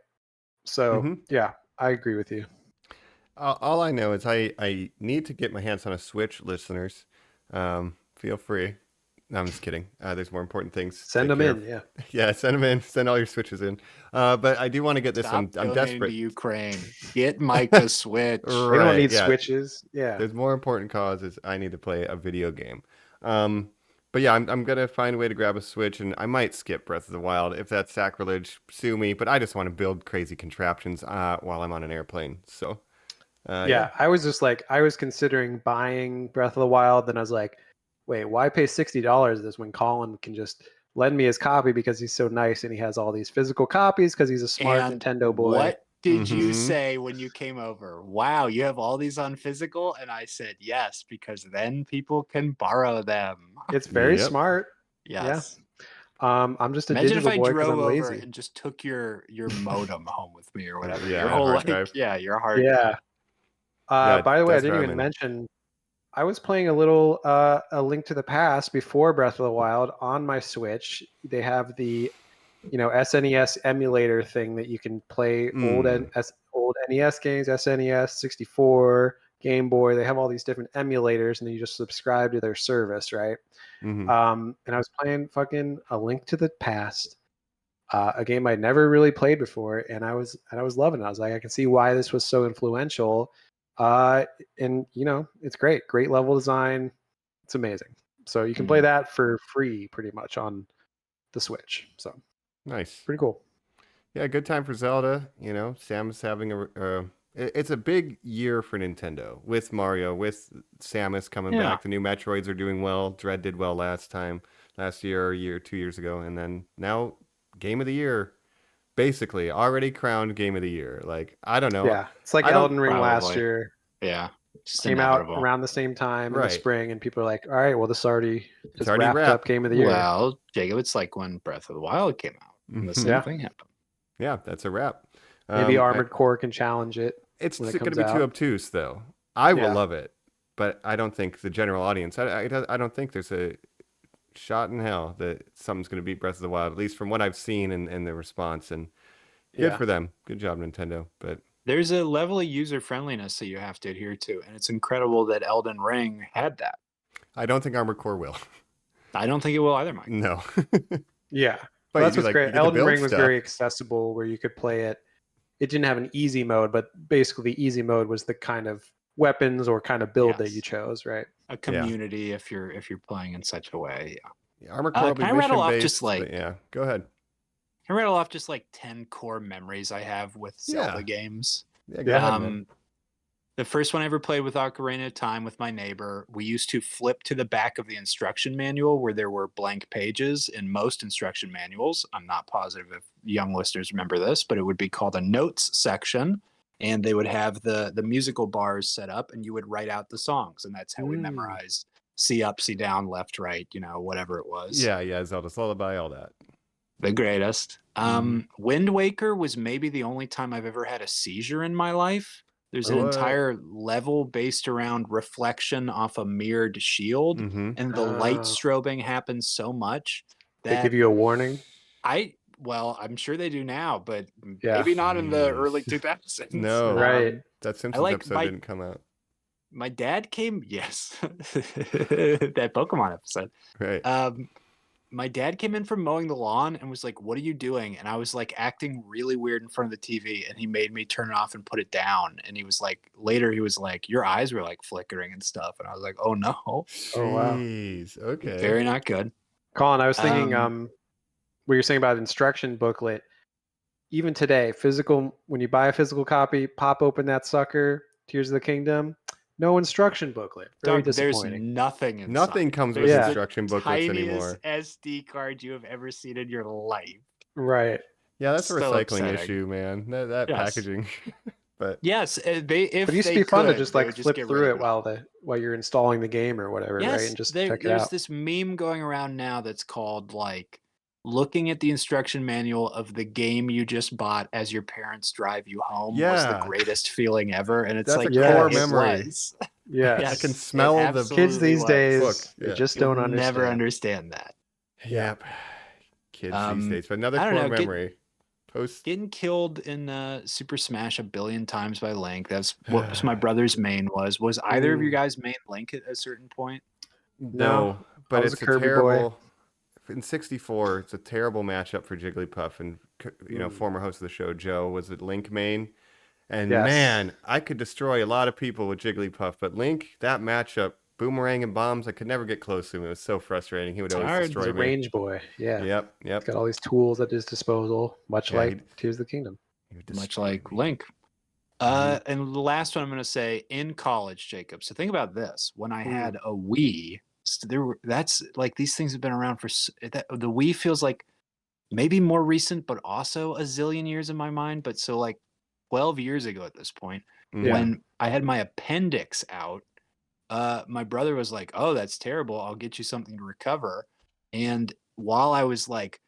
So yeah, I agree with you. All I know is I need to get my hands on a Switch, listeners. Feel free. No, I'm just kidding. There's more important things. Send them in, yeah. Yeah, send them in. Send all your Switches in. But I do want to get this. Stop I'm desperate. to Ukraine. Get Mike a Switch. They don't need Switches. Yeah. There's more important causes. I need to play a video game. But yeah, I'm gonna find a way to grab a Switch, and I might skip Breath of the Wild. If that's sacrilege, sue me. But I just want to build crazy contraptions while I'm on an airplane. So yeah, I was considering buying Breath of the Wild, then I was like, wait, why pay $60 this when Colin can just lend me his copy because he's so nice and he has all these physical copies because he's a smart Nintendo boy. What did you say when you came over? Wow, you have all these on physical? And I said yes, because then people can borrow them. It's very smart. Yes. Yeah. I'm just a Imagine digital if I boy because drove I'm over lazy. and just took your modem home with me or whatever. Yeah, your whole hard drive. your hard drive. By the way, I didn't even mean. mention I was playing a little A Link to the Past before Breath of the Wild on my Switch. They have the SNES emulator thing that you can play old NES games, SNES, 64, Game Boy. They have all these different emulators, and then you just subscribe to their service, right? And I was playing fucking A Link to the Past, a game I'd never really played before, and I was loving it. I was like, I can see why this was so influential. And it's great level design. It's amazing. So you can play that for free pretty much on the Switch. So nice, pretty cool. Yeah, good time for Zelda. Samus having it's a big year for Nintendo with Mario, with Samus coming back. The new Metroids are doing well. Dread did well last year, 2 years ago, and then now Game of the Year. Basically, already crowned Game of the Year. Like, I don't know. Yeah, it's like Elden Ring last year. Yeah, came out around the same time in the spring, and people are like, "All right, well, this already wrapped up Game of the Year." Well, Jacob, it's like when Breath of the Wild came out, and the same thing happened. Yeah, that's a wrap. Maybe Armored Core can challenge it. It's going to be too obtuse, though. I will love it, but I don't think the general audience. I don't think there's a shot in hell that something's going to beat Breath of the Wild, at least from what I've seen and the response. And good for them. Good job, Nintendo. But there's a level of user friendliness that you have to adhere to, and it's incredible that Elden Ring had that. I don't think Armored Core will. I don't think it will either, Mike. No. Yeah. Well, that's what's great. Elden Ring was very accessible, where you could play it. It didn't have an easy mode, but basically the easy mode was the kind of weapons or kind of build that you chose, right? A community if you're playing in such a way. Yeah, Armored Core will be mission-based, go ahead. Can I rattle off just like 10 core memories I have with Zelda games? Yeah, go ahead, man. The first one I ever played with Ocarina of Time with my neighbor, we used to flip to the back of the instruction manual where there were blank pages in most instruction manuals. I'm not positive if young listeners remember this, but it would be called a notes section, and they would have the musical bars set up, and you would write out the songs, and that's how we memorized C up, C down, left, right, whatever it was. Yeah, Zelda's Lullaby, all that. The greatest. Wind Waker was maybe the only time I've ever had a seizure in my life. There's an entire level based around reflection off a mirrored shield, and the light strobing happens so much that they give you a warning. I'm sure they do now, but maybe not in the early 2000s. No, right. That Simpsons episode didn't come out. My dad came, that Pokemon episode. Right. My dad came in from mowing the lawn and was like, "What are you doing?" And I was like acting really weird in front of the TV, and he made me turn it off and put it down. And he was like, "Your eyes were like flickering and stuff." And I was like, "Oh no." Jeez. Okay. Very not good. Colin, I was thinking what you're saying about instruction booklet. Even today, when you buy a physical copy, pop open that sucker, Tears of the Kingdom. No instruction booklet. Very disappointing. There's nothing inside. Nothing comes with instruction booklets anymore. Tiniest SD card you have ever seen in your life. Right. Yeah, that's a So recycling upsetting. issue, man. That Yes. packaging. But Yes, if But it used to they be fun to could, just they like would just flip get rid through of it all. while you're installing the game or whatever, right? Yes, And just check it there's out. this meme going around now that's called like looking at the instruction manual of the game you just bought as your parents drive you home was the yeah, greatest feeling ever. And it's that's like, a yeah, core it Yes. memory. was. Yes. I can Yes, it smell the Kids absolutely these was. days, book. they Yeah. just You'll don't never understand. understand that. Yeah. Yep. Kids these days. But another I don't core know. memory. Post. Getting killed in Super Smash a billion times by Link. That's what my brother's main was. Was either of you guys main Link at a certain point? No, I but was it's a a Kirby boy. terrible. In '64, it's a terrible matchup for Jigglypuff, and former host of the show Joe was at Link main, and Yes. man, I could destroy a lot of people with Jigglypuff, but Link, that matchup, boomerang and bombs, I could never get close to him. It was so frustrating. He would always hard. He's destroy a me. range boy. Yeah. Yep. He's got all these tools at his disposal, much Yeah, like Tears of the Kingdom. He would Much destroy like me. Link. And the last one I'm going to say in college, Jacob. So think about this: when I had a Wii, that's like these things have been around for the Wii feels like maybe more recent, but also a zillion years in my mind. But so like 12 years ago at this point, when I had my appendix out, my brother was like, "Oh, that's terrible. I'll get you something to recover." And while I was like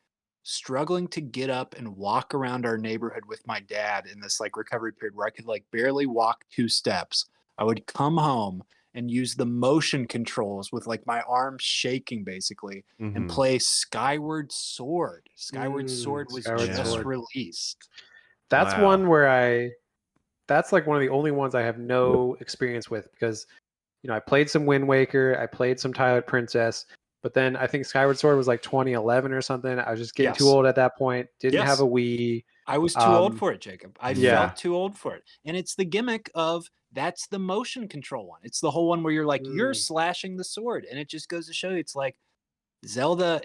struggling to get up and walk around our neighborhood with my dad in this like recovery period where I could like barely walk 2 steps, I would come home and use the motion controls with like my arms shaking basically and play Skyward Sword. Skyward Sword was Skyward just Sword. released. That's Wow. one where that's like one of the only ones I have no experience with because, I played some Wind Waker, I played some Twilight Princess, but then I think Skyward Sword was like 2011 or something. I was just getting too Yes. old at that point. Didn't have Yes. a Wii. I was too old for it, Jacob. I felt too old for it. And it's the gimmick of that's the motion control one. It's the whole one where you're like, you're slashing the sword. And it just goes to show you, it's like Zelda,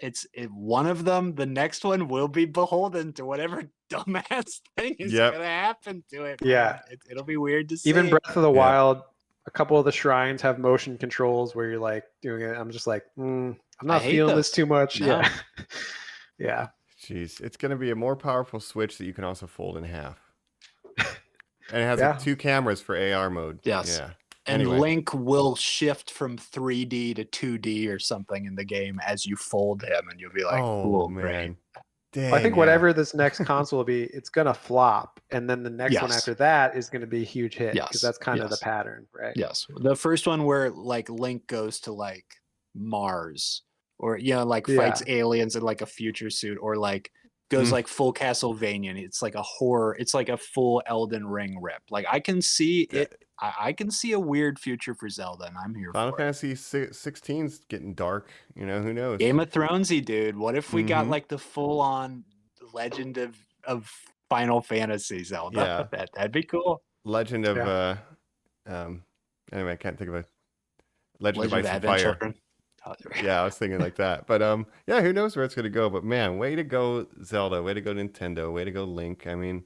one of them, the next one will be beholden to whatever dumbass thing is going to happen to it. Yeah. It'll be weird to see. Even Breath of the Wild, a couple of the shrines have motion controls where you're like doing it. I'm just like, I'm not feeling this too much. No. Yeah. Yeah. Jeez, it's going to be a more powerful Switch that you can also fold in half. And it has like 2 cameras for AR mode. Yes. Yeah. And Anyway. Link will shift from 3D to 2D or something in the game as you fold him, and you'll be like, "Cool, man. Dang, I think whatever this next console will be, it's gonna flop, and then the next one after that is gonna be a huge hit because that's kind of the pattern, right? Yes, the first one where like Link goes to like Mars, or like fights aliens in like a future suit, or like goes like full Castlevania, and it's like a horror. It's like a full Elden Ring rip. Like I can see it. I can see a weird future for Zelda, and I'm here Final for it. Fantasy 16's getting dark. Who knows? Game of Thronesy, dude. What if we got like the full-on Legend of Final Fantasy Zelda? Yeah. That'd be cool. Legend of anyway, I can't think of a Legend of Ice and Fire. Children. Oh, yeah, I was thinking like that. But who knows where it's gonna go? But man, way to go, Zelda, way to go, Nintendo, way to go, Link. I mean,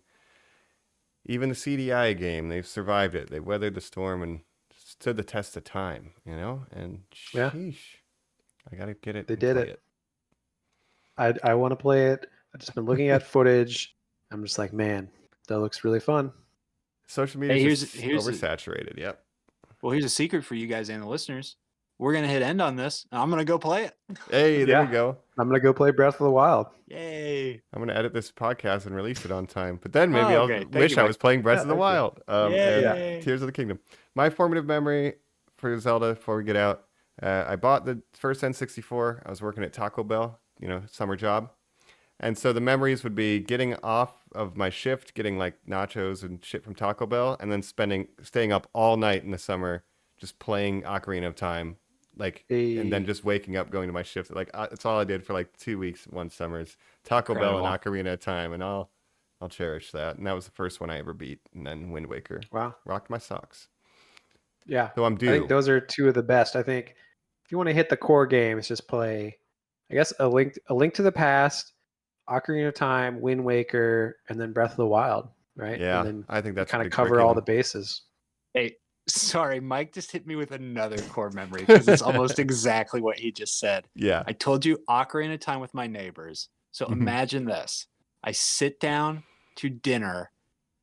even the CDI game, they've survived it. They weathered the storm and stood the test of time, and sheesh. I gotta get it. They did it. I want to play it. I've just been looking at footage. I'm just like, man, that looks really fun. Social media is oversaturated. Yep. Well, here's a secret for you guys and the listeners. We're gonna hit end on this, and I'm gonna go play it. Hey, there we go. I'm gonna go play Breath of the Wild. Yay! I'm gonna edit this podcast and release it on time, but then maybe I'll wish I was playing Breath of the Wild and Tears of the Kingdom. My formative memory for Zelda before we get out, I bought the first N64. I was working at Taco Bell, summer job, and so the memories would be getting off of my shift, getting like nachos and shit from Taco Bell, and then staying up all night in the summer just playing Ocarina of Time. And then just waking up, going to my shift. That's all I did for like 2 weeks one summers. Taco Bell and Ocarina of Time, and I'll cherish that. And that was the first one I ever beat. And then Wind Waker. Wow, rocked my socks. Yeah, so I'm due. I think those are 2 of the best. I think if you want to hit the core games, just play, I guess, a Link to the Past, Ocarina of Time, Wind Waker, and then Breath of the Wild. Right? Yeah, and then I think that's kind of cover all the bases. Hey. Sorry, Mike just hit me with another core memory because it's almost exactly what he just said. Yeah. I told you Ocarina of Time with my neighbors. So imagine this. I sit down to dinner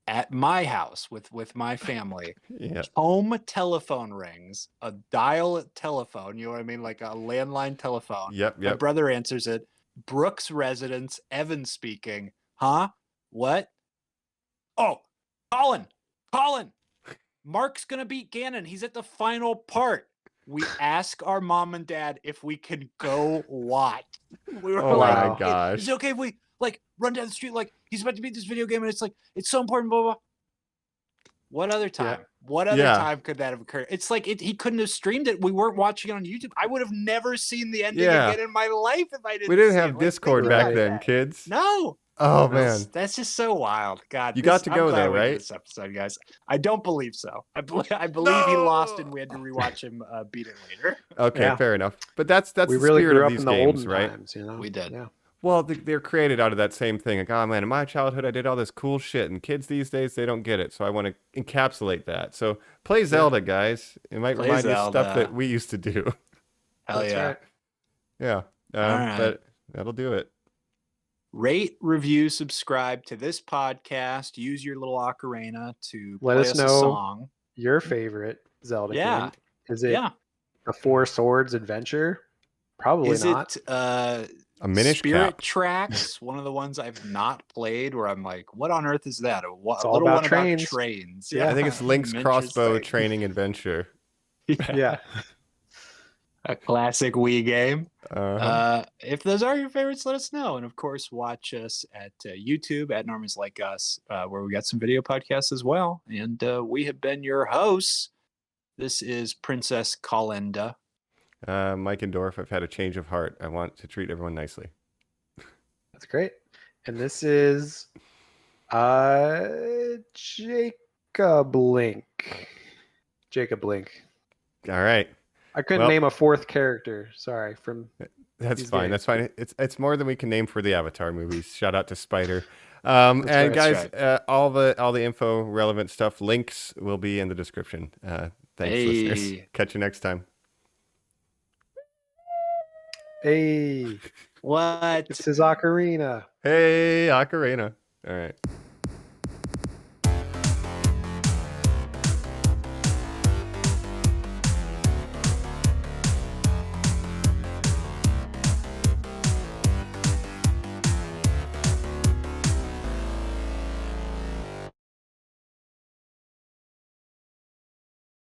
at my house with my family. Yeah. Home telephone rings, a dial telephone, you know what I mean? Like a landline telephone. Yep. My brother answers it. Brooks residence, Evan speaking. Huh? What? Oh, Colin. Mark's going to beat Ganon. He's at the final part. We ask our mom and dad if we can go watch. We were Oh like, my Wow. gosh. is it okay if we like run down the street like he's about to beat this video game and it's like it's so important, blah blah. What other time? What other Yeah. time could that have occurred? It's like he couldn't have streamed it. We weren't watching it on YouTube. I would have never seen the ending Yeah. again in my life if I didn't. We didn't see have it. Like, Discord think back about then, that. kids. No. Oh That's- man. that's just so wild. God, You got to go I'm glad though, we did right? This episode, guys. I don't believe so. I believe he lost, and we had to rewatch him beat it later. Okay, Yeah. fair enough. But that's we the really spirit grew of up these in the games, olden right? times, you know. We did. Yeah. Well, they're created out of that same thing. Like, oh man, in my childhood, I did all this cool shit, and kids these days, they don't get it. So I want to encapsulate that. So play Zelda, guys. It might Play remind you of stuff Zelda. that we used to do. Hell That's yeah. right. Yeah. right. But that'll do it. Rate, review, subscribe to this podcast. Use your little ocarina to Let play us us a know song. Your favorite Zelda Yeah. game? Is it Yeah. the Four Swords Adventure? Probably Is not. it A Minish Spirit Cap. Tracks? One of the ones I've not played where I'm like, what on earth is that? It's A all little about one trains. about trains. Yeah. I think it's Link's crossbow Interesting. training adventure. Yeah. A classic Wii game. Uh-huh. If those are your favorites, let us know. And of course, watch us at YouTube at Normies Like Us, where we got some video podcasts as well. And we have been your hosts. This is Princess Colinda. Mike and Dorf, I've had a change of heart. I want to treat everyone nicely. That's great. And this is Jacob Link. Jacob Link. All right. I couldn't Well- name a fourth character. Sorry. From That's These fine. games. That's fine. It's more than we can name for the Avatar movies. Shout out to Spider. That's And right. guys, That's all the info, relevant stuff, links will be in the description. Thanks, listeners. Hey. Catch you next time. hey, What? it's his ocarina. Hey, Ocarina. All right.